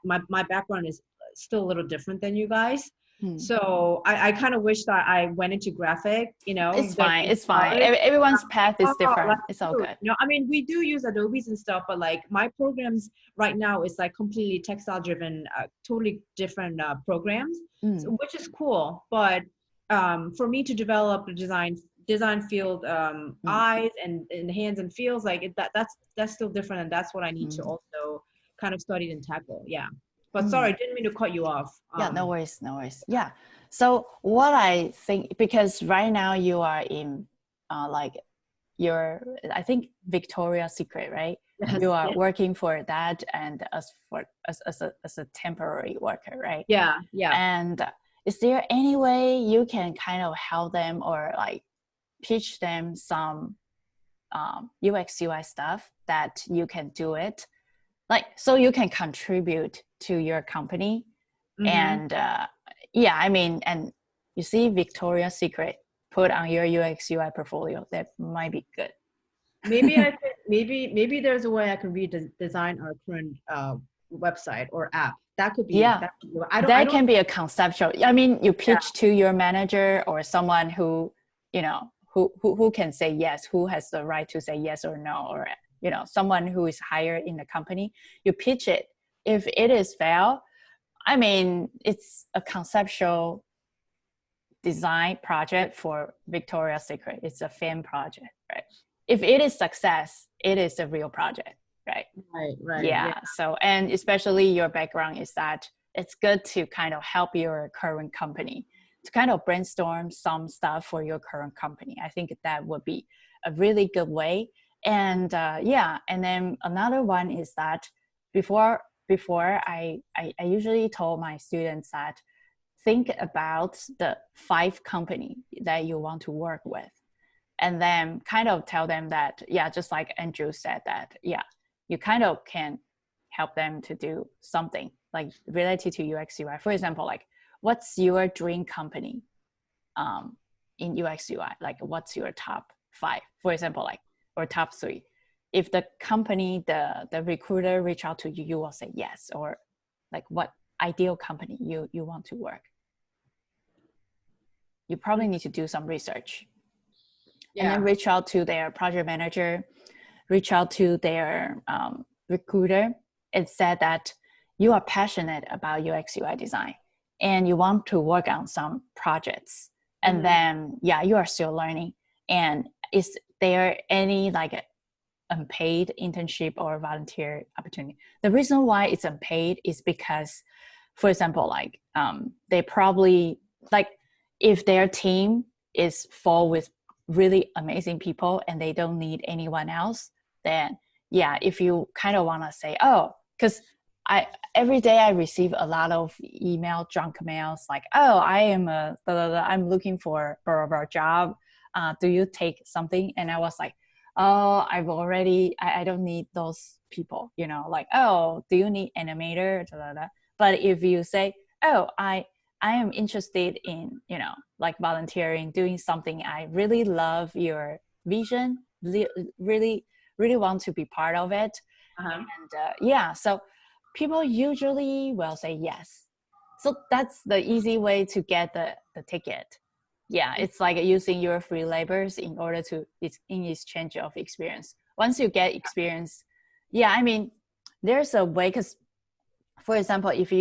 [SPEAKER 4] My background is still a little different than you guys. So I kind of wish that I went into graphic, you know.
[SPEAKER 1] It's fine. It's fine. Everyone's path is different. It's all good.
[SPEAKER 4] You know, I mean, we do use Adobe's and stuff, but like my programs right now is like completely textile driven, totally different programs, so, which is cool. But for me to develop a design field, eyes and hands and feels like that's still different, and that's what I need to also kind of study and tackle. Yeah. But sorry, I didn't mean to cut you off.
[SPEAKER 1] Yeah, no worries. Yeah. So what I think, because right now you are in like I think Victoria's Secret, right? Yes, you are working for that, and as a temporary worker, right?
[SPEAKER 4] Yeah.
[SPEAKER 1] And is there any way you can kind of help them or like pitch them some UX UI stuff that you can do it, like so you can contribute to your company? And yeah, I mean, and you see Victoria's Secret put on your UX UI portfolio, that might be good.
[SPEAKER 4] Maybe I could, maybe there's a way I can redesign our current website or app. That could be,
[SPEAKER 1] that can be a conceptual. I mean, you pitch to your manager or someone who, you know, who can say yes, who has the right to say yes or no, or, you know, someone who is hired in the company. You pitch it. If it is fail, I mean, it's a conceptual design project for Victoria's Secret. It's a fan project, right? If it is success, it is a real project, right?
[SPEAKER 4] Right.
[SPEAKER 1] Yeah. So, and especially your background is that it's good to kind of help your current company to kind of brainstorm some stuff for your current company. I think that would be a really good way. And and then another one is that before I usually told my students that think about the 5 company that you want to work with, and then kind of tell them that, just like Andrew said, that, you kind of can help them to do something like related to UX UI. For example, like, what's your dream company in UX UI? Like, what's your top 5, for example, like, or top 3? If the company, the recruiter reach out to you, you will say yes. Or like, what ideal company you want to work. You probably need to do some research. And then reach out to their project manager, reach out to their recruiter, and said that you are passionate about UX UI design and you want to work on some projects. And then, you are still learning. And is there any like unpaid internship or volunteer opportunity. The reason why it's unpaid is because, for example, like they probably, like if their team is full with really amazing people and they don't need anyone else, then yeah, if you kind of want to say, oh, because every day I receive a lot of junk mails like, oh, I am I'm looking for a job. Do you take something? And I was like, oh, I don't need those people, you know, like, oh, do you need animator? But if you say, oh, I am interested in, you know, like volunteering, doing something, I really love your vision, really want to be part of it. And yeah, so people usually will say yes. So that's the easy way to get the ticket. Yeah, it's like using your free labors in order to, it's in exchange of experience. Once you get experience, yeah, I mean, there's a way, because for example, if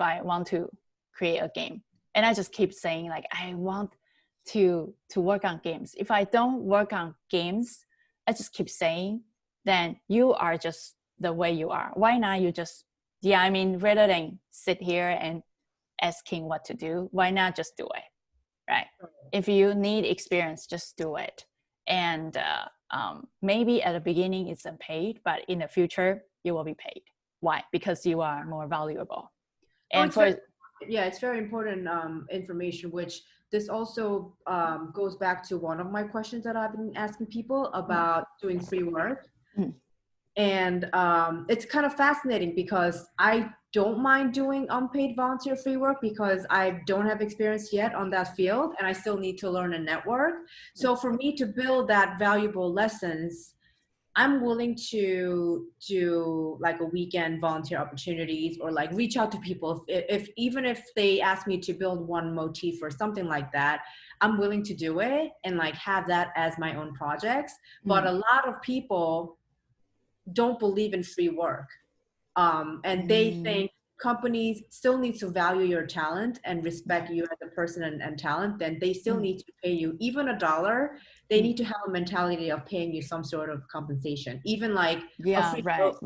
[SPEAKER 1] I want to create a game and I just keep saying like, I want to work on games. If I don't work on games, I just keep saying, then you are just the way you are. Why not you just, yeah, I mean, rather than sit here and asking what to do, why not just do it, right? If you need experience, just do it. And maybe at the beginning it's unpaid, but in the future you will be paid. Why? Because you are more valuable. And
[SPEAKER 4] it's very important information, which this also goes back to one of my questions that I've been asking people about doing free work. And it's kind of fascinating because I don't mind doing unpaid volunteer free work because I don't have experience yet on that field and I still need to learn and network. So for me to build that valuable lessons, I'm willing to do like a weekend volunteer opportunities or like reach out to people. If even if they ask me to build one motif or something like that, I'm willing to do it and like have that as my own projects. But a lot of people don't believe in free work. And they think companies still need to value your talent and respect you as a person and talent, then they still need to pay you even $1. They need to have a mentality of paying you some sort of compensation, even like a free loaf,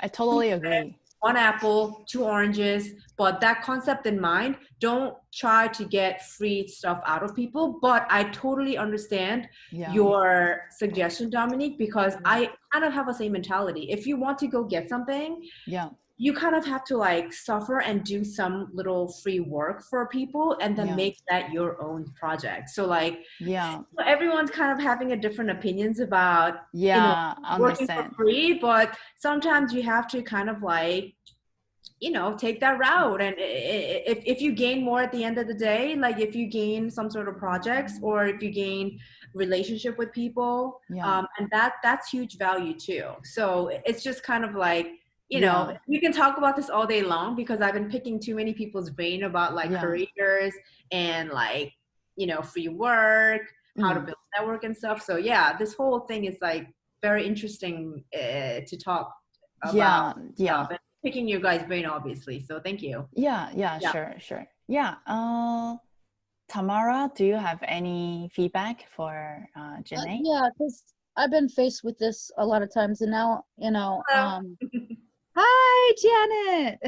[SPEAKER 1] I totally agree.
[SPEAKER 4] 1 apple, 2 oranges, but that concept in mind, don't try to get free stuff out of people. But I totally understand your suggestion, Dominique, because I kind of have the same mentality. If you want to go get something, you kind of have to like suffer and do some little free work for people and then make that your own project. So like, everyone's kind of having a different opinions about, you know, working for free, but sometimes you have to kind of like, you know, take that route. And if you gain more at the end of the day, like if you gain some sort of projects or if you gain relationship with people, and that's huge value too. So it's just kind of like, you know, we can talk about this all day long because I've been picking too many people's brain about like careers and like, you know, free work, how to build network and stuff. So yeah, this whole thing is like very interesting to talk about. And picking your guys' brain, obviously. So thank you.
[SPEAKER 1] Sure. Tamara, do you have any feedback for Janae?
[SPEAKER 3] Yeah, because I've been faced with this a lot of times, and now, you know, hi, Janet.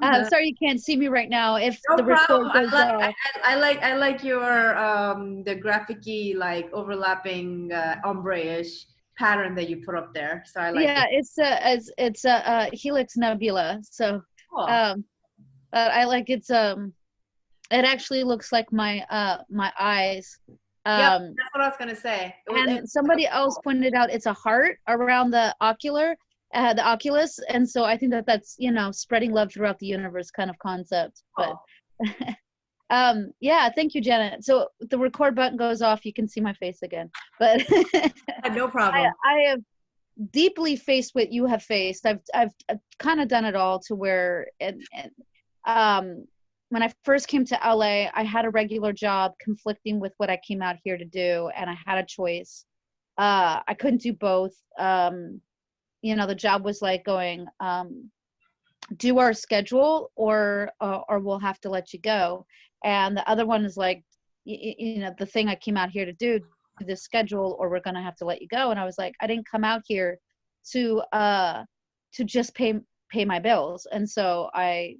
[SPEAKER 3] I'm sorry you can't see me right now. If
[SPEAKER 4] no
[SPEAKER 3] the record goes
[SPEAKER 4] off. I like your the graphic-y, like overlapping ombre-ish pattern that you put up there. So I like it.
[SPEAKER 3] It's a Helix Nebula. So I like it actually looks like my my eyes.
[SPEAKER 4] That's what I was gonna say.
[SPEAKER 3] And somebody else pointed out it's a heart around the oculus, and so I think that's, you know, spreading love throughout the universe kind of concept. But yeah, thank you, Janet. So the record button goes off, you can see my face again. But
[SPEAKER 4] no problem.
[SPEAKER 3] I have deeply faced what you have faced. I've kind of done it all to where when I first came to LA, I had a regular job conflicting with what I came out here to do, and I had a choice. I couldn't do both. You know, the job was like going, do our schedule or we'll have to let you go. And the other one is like, you know, the thing I came out here to do, this schedule or we're going to have to let you go. And I was like, I didn't come out here to just pay my bills. And so I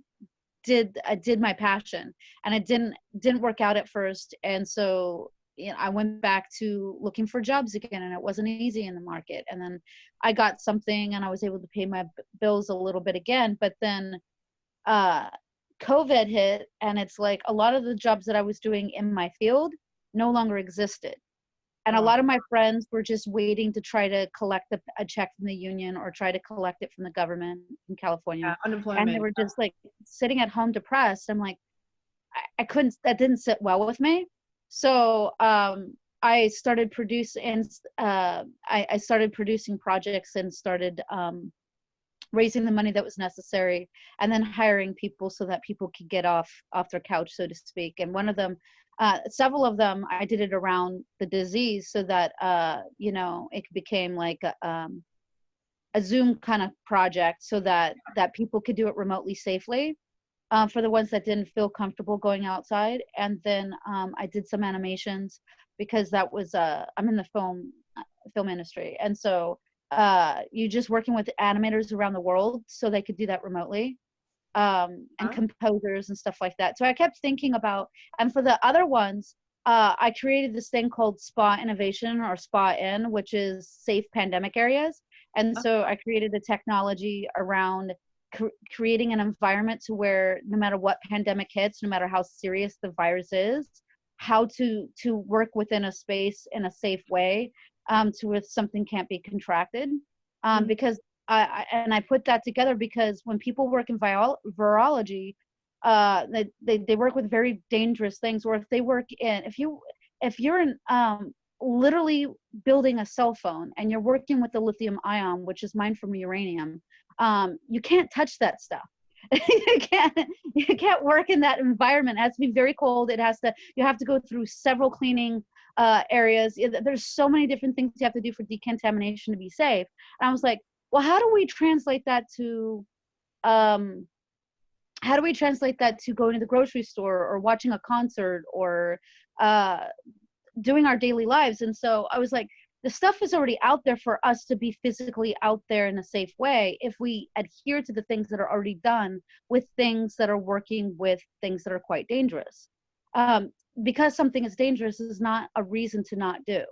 [SPEAKER 3] did my passion, and it didn't work out at first. And so, you know, I went back to looking for jobs again, and it wasn't easy in the market. And then I got something and I was able to pay my bills a little bit again. But then COVID hit, and it's like a lot of the jobs that I was doing in my field no longer existed. And a lot of my friends were just waiting to try to collect a check from the union or try to collect it from the government in California.
[SPEAKER 4] Yeah, unemployment.
[SPEAKER 3] And they were just like sitting at home depressed. I'm like, I couldn't, that didn't sit well with me. So I started producing, I started producing projects and started raising the money that was necessary, and then hiring people so that people could get off their couch, so to speak. And one of them, several of them, I did it around the disease so that, you know, it became like a Zoom kind of project so that people could do it remotely safely for the ones that didn't feel comfortable going outside. And then I did some animations because that was, I'm in the film industry. And so you just working with animators around the world so they could do that remotely. And composers and stuff like that. So I kept thinking about, and for the other ones, I created this thing called Spa Innovation, or Spa In, which is safe pandemic areas. And so I created a technology around creating an environment to where no matter what pandemic hits, no matter how serious the virus is, how to work within a space in a safe way to where something can't be contracted. Because I put that together because when people work in virology, they work with very dangerous things. Or if they work in, if you're in literally building a cell phone and you're working with the lithium ion, which is mined from uranium, you can't touch that stuff. you can't work in that environment. It has to be very cold. You have to go through several cleaning areas. There's so many different things you have to do for decontamination to be safe. And I was like, well, how do we translate that to going to the grocery store or watching a concert or doing our daily lives? And so I was like, the stuff is already out there for us to be physically out there in a safe way if we adhere to the things that are already done with things that are working with things that are quite dangerous. Because something is dangerous is not a reason to not do.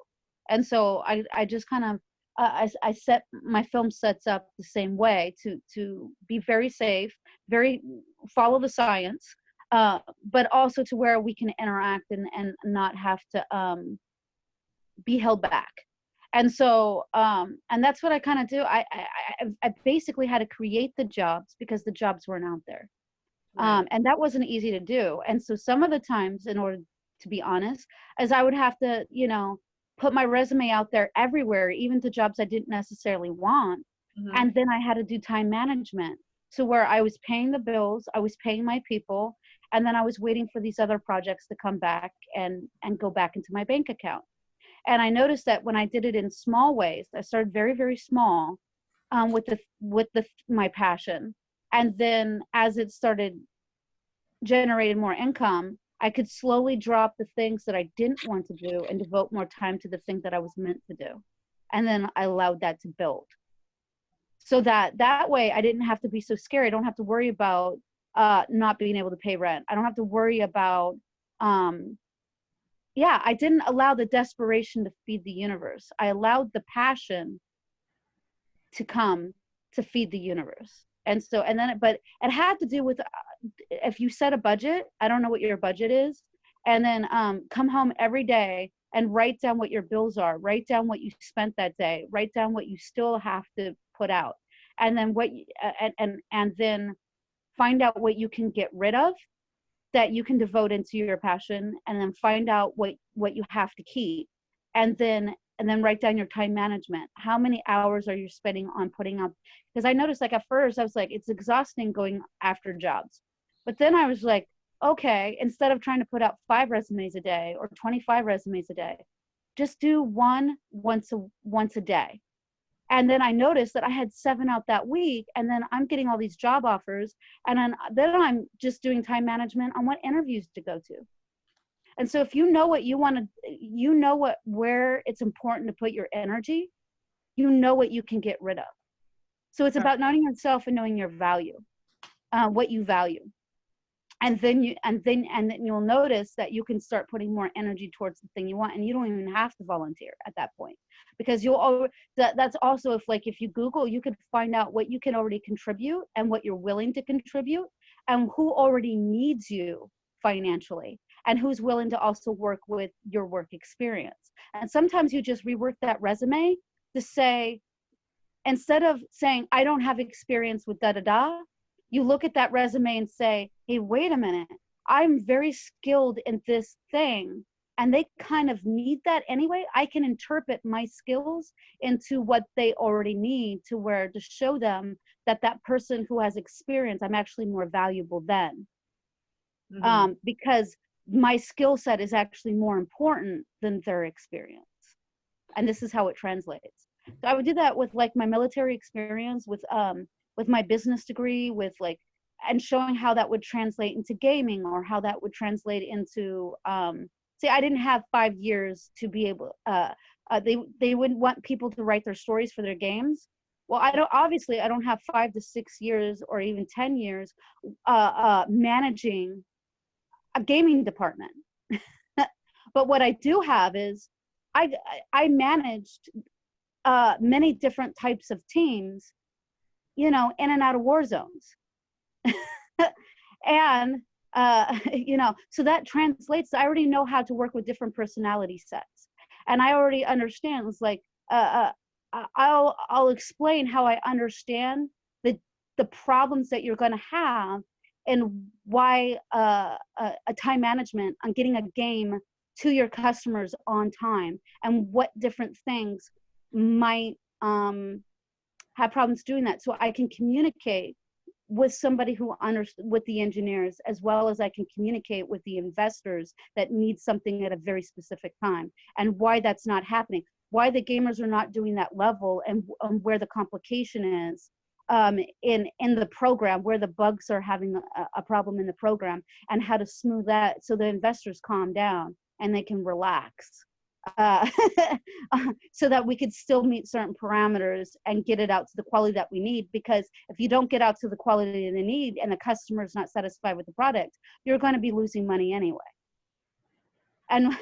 [SPEAKER 3] And so I just kind of, I set my film sets up the same way to be very safe, very follow the science, but also to where we can interact and not have to be held back. And so, and that's what I kind of do. I basically had to create the jobs because the jobs weren't out there. And that wasn't easy to do. And so some of the times, in order to be honest, is I would have to, you know, put my resume out there everywhere, even to jobs I didn't necessarily want. And then I had to do time management. So where I was paying the bills, I was paying my people, and then I was waiting for these other projects to come back and go back into my bank account. And I noticed that when I did it in small ways, I started very, very small with my passion. And then as it started generating more income, I could slowly drop the things that I didn't want to do and devote more time to the thing that I was meant to do. And then I allowed that to build. So that way I didn't have to be so scared. I don't have to worry about not being able to pay rent. I don't have to worry about, I didn't allow the desperation to feed the universe. I allowed the passion to come to feed the universe. But it had to do with, if you set a budget, I don't know what your budget is, and then come home every day and write down what your bills are, write down what you spent that day, write down what you still have to put out, and then and then find out what you can get rid of that you can devote into your passion, and then find out what you have to keep, and then write down your time management. How many hours are you spending on putting up? Because I noticed, like, at first I was like, it's exhausting going after jobs. But then I was like, okay, instead of trying to put out 5 resumes a day or 25 resumes a day, just do one once a day. And then I noticed that I had 7 out that week, and then I'm getting all these job offers, and then I'm just doing time management on what interviews to go to. And so if you know what you want to, you know where it's important to put your energy, you know what you can get rid of. So it's about knowing yourself and knowing your value, what you value. And then you'll notice that you can start putting more energy towards the thing you want, and you don't even have to volunteer at that point, because that's also, if you Google, you could find out what you can already contribute and what you're willing to contribute, and who already needs you financially, and who's willing to also work with your work experience. And sometimes you just rework that resume to say, instead of saying, I don't have experience with da da da, you look at that resume and say, hey, wait a minute, I'm very skilled in this thing, and they kind of need that anyway. I can interpret my skills into what they already need, to show them that that person who has experience, I'm actually more valuable than. Because my skill set is actually more important than their experience. And this is how it translates. So I would do that with my military experience, with my business degree, and showing how that would translate into gaming, or how that would translate into, see, I didn't have 5 years to be able, they wouldn't want people to write their stories for their games. Well, I don't have 5 to 6 years or even 10 years managing a gaming department. But what I do have is I managed many different types of teams, in and out of war zones. And, so that translates. I already know how to work with different personality sets. And I already understand, it's like, I'll explain how I understand the problems that you're going to have, and why a time management on getting a game to your customers on time, and what different things might have problems doing that. So I can communicate with somebody who with the engineers, as well as I can communicate with the investors that need something at a very specific time, and why that's not happening, why the gamers are not doing that level, and where the complication is in the program, where the bugs are having a problem in the program, and how to smooth that so the investors calm down and they can relax. So that we could still meet certain parameters and get it out to the quality that we need. Because if you don't get out to the quality they need, and the customer is not satisfied with the product, you're going to be losing money anyway. And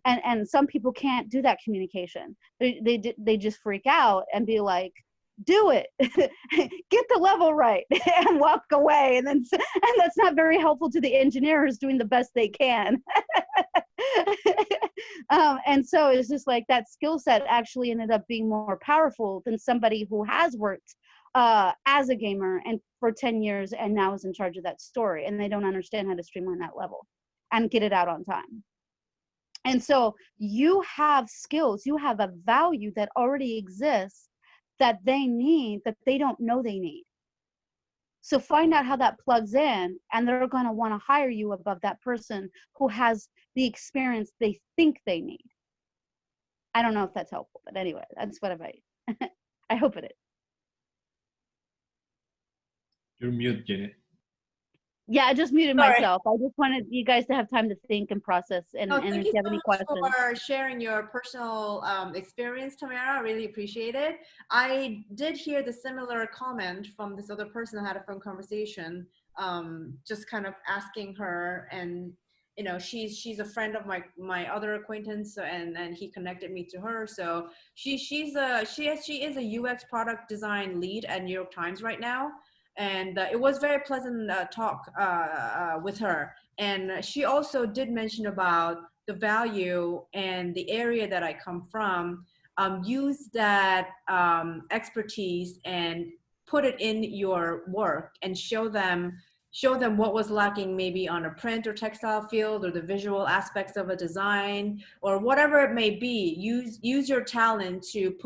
[SPEAKER 3] and some people can't do that communication. They just freak out and be like, do it, get the level right, and walk away. And that's not very helpful to the engineer who's doing the best they can. And so it's just like that skill set actually ended up being more powerful than somebody who has worked as a gamer and for 10 years and now is in charge of that story, and they don't understand how to streamline that level and get it out on time. And so you have skills, you have a value that already exists that they need, that they don't know they need. So find out how that plugs in, and they're going to want to hire you above that person who has the experience they think they need. I don't know if that's helpful, but anyway, that's what I hope it is.
[SPEAKER 2] You're mute, Janet.
[SPEAKER 3] Yeah, I just muted myself. I just wanted you guys to have time to think and process. And if you have any questions.
[SPEAKER 4] Thank you for sharing your personal experience, Tamara. I really appreciate it. I did hear the similar comment from this other person I had a phone conversation, just kind of asking her, and she's a friend of my other acquaintance, and he connected me to her. So she is a UX product design lead at New York Times right now. And it was very pleasant talk with her. And she also did mention about the value and the area that I come from. Use that expertise and put it in your work, and show them what was lacking, maybe on a print or textile field, or the visual aspects of a design, or whatever it may be. Use your talent to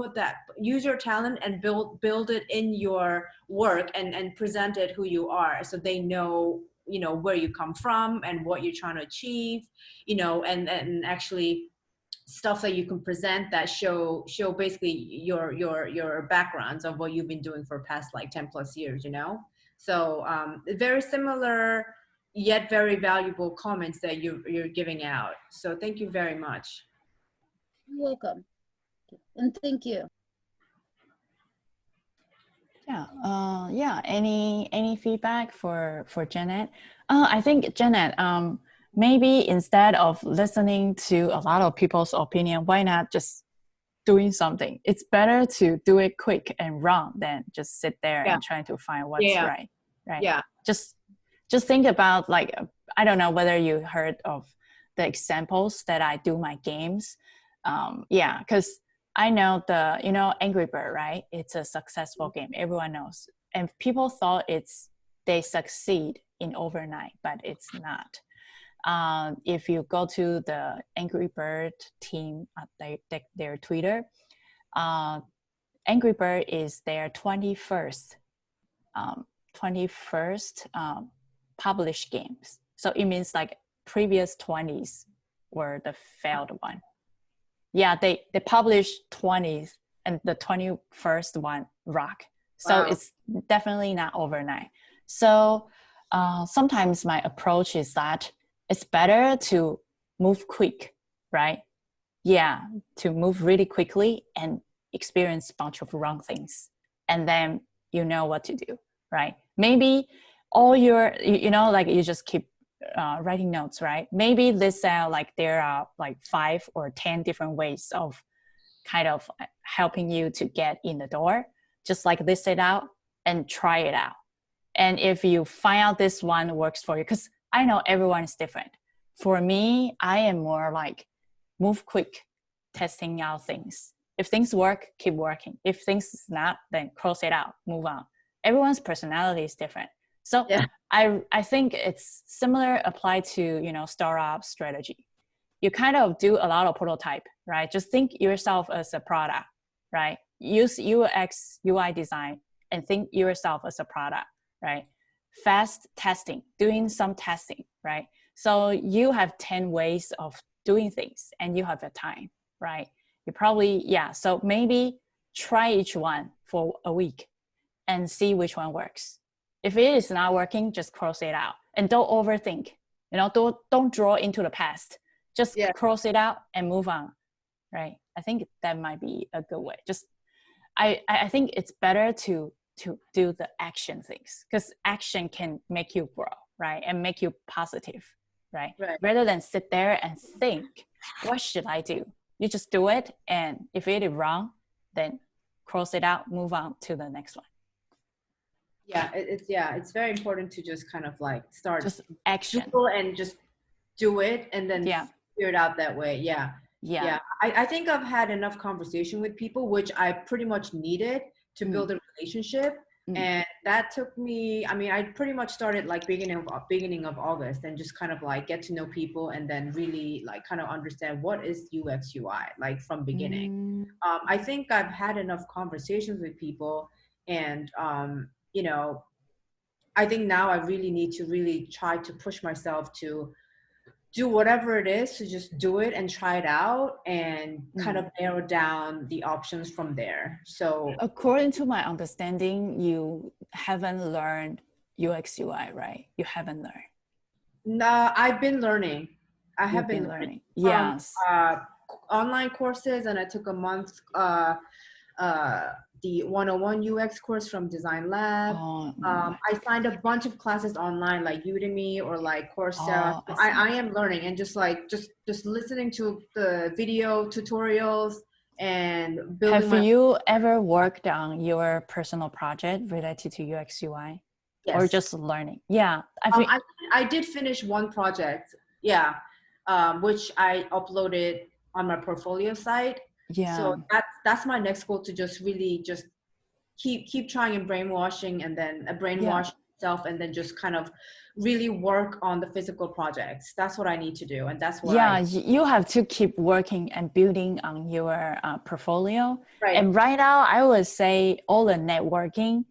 [SPEAKER 4] use your talent and build it in your work, and present it who you are, so they know where you come from and what you're trying to achieve, and actually stuff that you can present that show basically your backgrounds of what you've been doing for past 10+ years, So very similar yet very valuable comments that you're giving out. So thank you very much.
[SPEAKER 3] You're welcome. And thank you.
[SPEAKER 1] Yeah. Any feedback for Janet? I think Janet, maybe instead of listening to a lot of people's opinion, why not just doing something? It's better to do it quick and run than just sit there and trying to find what's right.
[SPEAKER 4] Yeah.
[SPEAKER 1] Just think about, like, I don't know whether you heard of the examples that I do my games. Because I know Angry Bird, right? It's a successful game. Everyone knows. And people thought they succeed in overnight, but it's not. If you go to the Angry Bird team, their Twitter, Angry Bird is their 21st published games. So it means like previous 20s were the failed one. Yeah, they published 20s and the 21st one rock. So it's definitely not overnight. So sometimes my approach is that it's better to move quick, right? Yeah, to move really quickly and experience a bunch of wrong things. And then you know what to do, right? Maybe all your, like you just keep writing notes, right? Maybe there are like 5 or 10 different ways of kind of helping you to get in the door. Just like list it out and try it out. And if you find out this one works for you, because I know everyone is different. For me, I am more like move quick, testing out things. If things work, keep working. If things is not, then cross it out, move on. Everyone's personality is different. So I think it's similar applied to, startup strategy. You kind of do a lot of prototype, right? Just think yourself as a product, right? Use UX, UI design and think yourself as a product, right? Fast testing, doing some testing, right? So you have 10 ways of doing things and you have a time, right? You probably, so maybe try each one for a week and see which one works. If it is not working, just cross it out and don't overthink. Don't draw into the past. Just cross it out and move on, right? I think that might be a good way. Just, I think it's better to do the action things because action can make you grow, right? And make you positive, right? Rather than sit there and think, what should I do? You just do it. And if it is wrong, then cross it out, move on to the next one.
[SPEAKER 4] It's very important to just kind of like start
[SPEAKER 1] just action
[SPEAKER 4] and just do it and then figure it out that way. I think I've had enough conversation with people, which I pretty much needed to build a relationship. And that took me, I pretty much started like beginning of August and just kind of like get to know people and then really like kind of understand what is UX UI like from beginning. I think I've had enough conversations with people and I think now I really need to really try to push myself to do whatever it is, to just do it and try it out and kind of narrow down the options from there. So
[SPEAKER 1] according to my understanding, you haven't learned UX UI, right? You haven't learned.
[SPEAKER 4] No, I've been learning. I have been learning.
[SPEAKER 1] Yes.
[SPEAKER 4] Online courses, and I took a month the 101 UX course from Design Lab. I signed a bunch of classes online like Udemy or like Coursera. I am learning and just listening to the video tutorials and building.
[SPEAKER 1] Have you ever worked on your personal project related to UX UI?
[SPEAKER 4] Yes.
[SPEAKER 1] Or just learning? Yeah.
[SPEAKER 4] I did finish one project. Yeah. Which I uploaded on my portfolio site.
[SPEAKER 1] Yeah.
[SPEAKER 4] So that's my next goal, to just really just keep trying and brainwashing and then brainwash myself and then just kind of really work on the physical projects. That's what I need to do. And that's what
[SPEAKER 1] you have to keep working and building on your portfolio.
[SPEAKER 4] Right.
[SPEAKER 1] And right now I would say all the networking,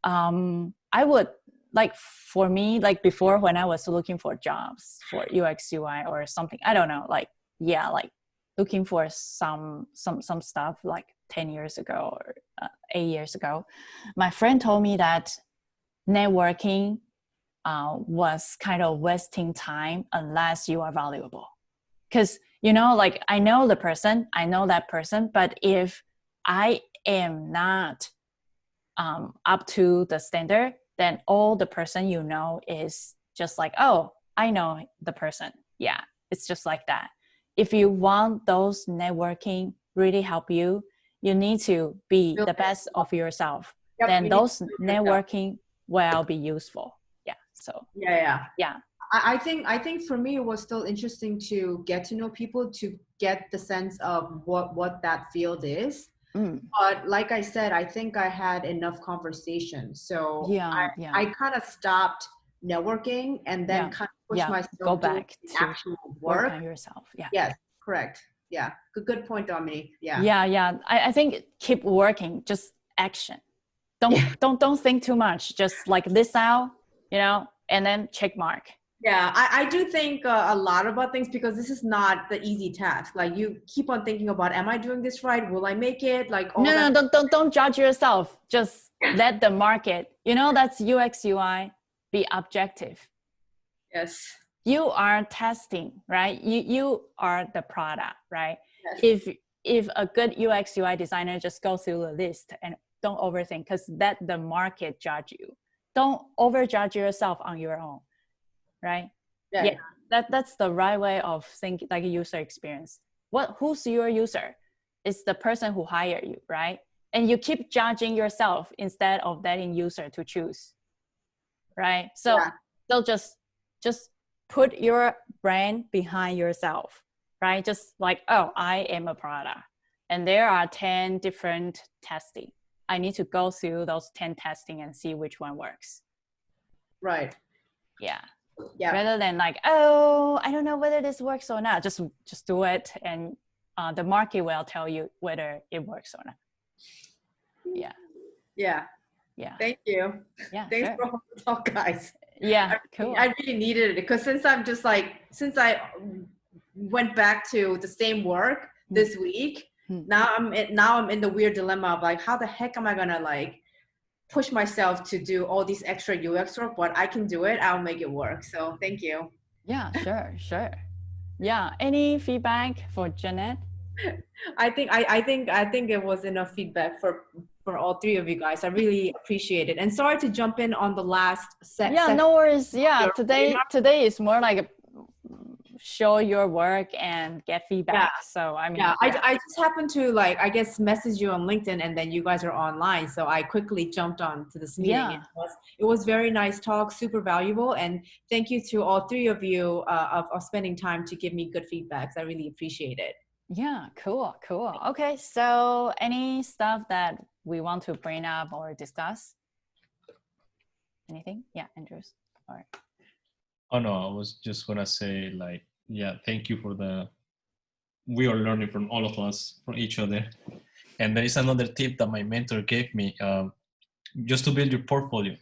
[SPEAKER 1] I would like, for me, like before when I was looking for jobs for UX UI or something, I don't know, like looking for some stuff like 10 years ago or 8 years ago, my friend told me that networking was kind of wasting time unless you are valuable. Because, you know, like I know the person, I know that person, but if I am not up to the standard, then all the person you know is just like, oh, I know the person. Yeah, it's just like that. If you want those networking really help you, you need to be the best of yourself.
[SPEAKER 4] Yep,
[SPEAKER 1] then
[SPEAKER 4] you
[SPEAKER 1] those networking will be useful. Yeah. So yeah.
[SPEAKER 4] I think for me it was still interesting to get to know people, to get the sense of what that field is. But like I said, I think I had enough conversation, so I kind of stopped networking and then kind of pushed myself
[SPEAKER 1] go back to
[SPEAKER 4] actual work
[SPEAKER 1] on yourself.
[SPEAKER 4] Yes, correct. Yeah, good point, Dominique.
[SPEAKER 1] I think keep working, just action. Don't think too much, just like this out, you know, and then check mark.
[SPEAKER 4] Yeah, I do think a lot about things, because this is not the easy task. Like, you keep on thinking about, am I doing this right? Will I make it? Like, all that.
[SPEAKER 1] Don't judge yourself. Just let the market, you know, that's UX UI, be objective.
[SPEAKER 4] Yes.
[SPEAKER 1] You are testing, right? You are the product, right? Yes. If a good UX UI designer just go through the list and don't overthink, because let the market judge you. Don't overjudge yourself on your own. Right? Yeah. That's the right way of thinking, like a user experience. Who's your user? It's the person who hired you, right? And you keep judging yourself instead of letting user to choose. Right? So just put your brand behind yourself, right? Just like, oh, I am a product. And there are 10 different testing. I need to go through those 10 testing and see which one works.
[SPEAKER 4] Right.
[SPEAKER 1] Yeah. Rather than like, oh, I don't know whether this works or not. Just do it, and the market will tell you whether it works or not. Yeah.
[SPEAKER 4] Thank you. Thanks for all the talk, guys.
[SPEAKER 1] Cool.
[SPEAKER 4] I really needed it, because since I went back to the same work this week, now I'm in the weird dilemma of like, how the heck am I gonna like push myself to do all these extra UX work? But I can do it. I'll make it work. So thank you.
[SPEAKER 1] Yeah, sure. Yeah. Any feedback for Jeanette?
[SPEAKER 4] I think it was enough feedback for all three of you guys. I really appreciate it. And sorry to jump in on the last session.
[SPEAKER 1] No worries. Yeah, today is more like show your work and get feedback. So I mean,
[SPEAKER 4] I just happened to, like, I guess, message you on LinkedIn, and then you guys are online, so I quickly jumped on to this meeting. It was very nice talk, super valuable, and thank you to all three of you of spending time to give me good feedbacks. I really appreciate it.
[SPEAKER 1] Yeah, cool. Okay, so any stuff that we want to bring up or discuss? Anything? Yeah, Andrews. All right.
[SPEAKER 2] Oh no, I was just gonna say, like, thank you we are learning from all of us, from each other. And there is another tip that my mentor gave me, just to build your portfolio.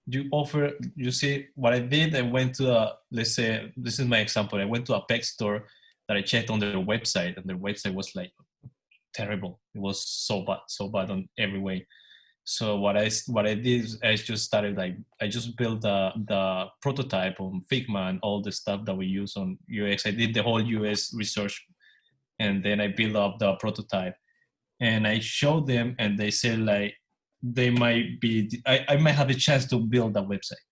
[SPEAKER 2] You see what I did, I went to let's say, this is my example, I went to a pet store that I checked on their website, and their website was like terrible. It was so bad on every way. So what I did is I just started, like, I just built the prototype on Figma and all the stuff that we use on UX. I did the whole US research, and then I built up the prototype, and I showed them, and they said, like, I might have a chance to build that website.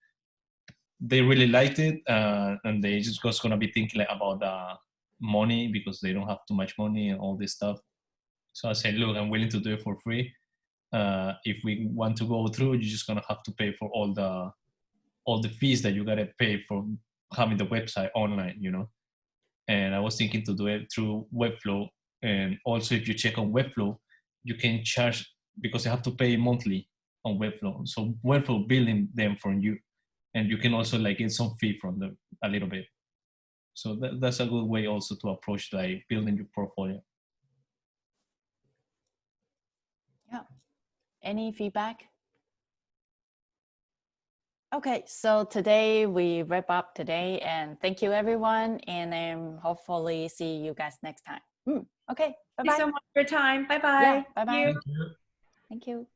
[SPEAKER 2] They really liked it, and they just was gonna be thinking, like, about the money, because they don't have too much money and all this stuff. So I said, look, I'm willing to do it for free. If we want to go through, you're just gonna have to pay for all the fees that you gotta pay for having the website online, you know. And I was thinking to do it through Webflow. And also, if you check on Webflow, you can charge, because you have to pay monthly on Webflow. So Webflow billing them from you, and you can also, like, get some fee from them a little bit. So that's a good way also to approach, like, building your portfolio.
[SPEAKER 1] Yeah. Any feedback? Okay, so today we wrap up today, and thank you everyone, and hopefully see you guys next time. Okay, bye-bye.
[SPEAKER 4] Thank you so much for your time. Bye-bye.
[SPEAKER 1] Yeah, bye-bye.
[SPEAKER 2] Thank you.
[SPEAKER 1] Thank you.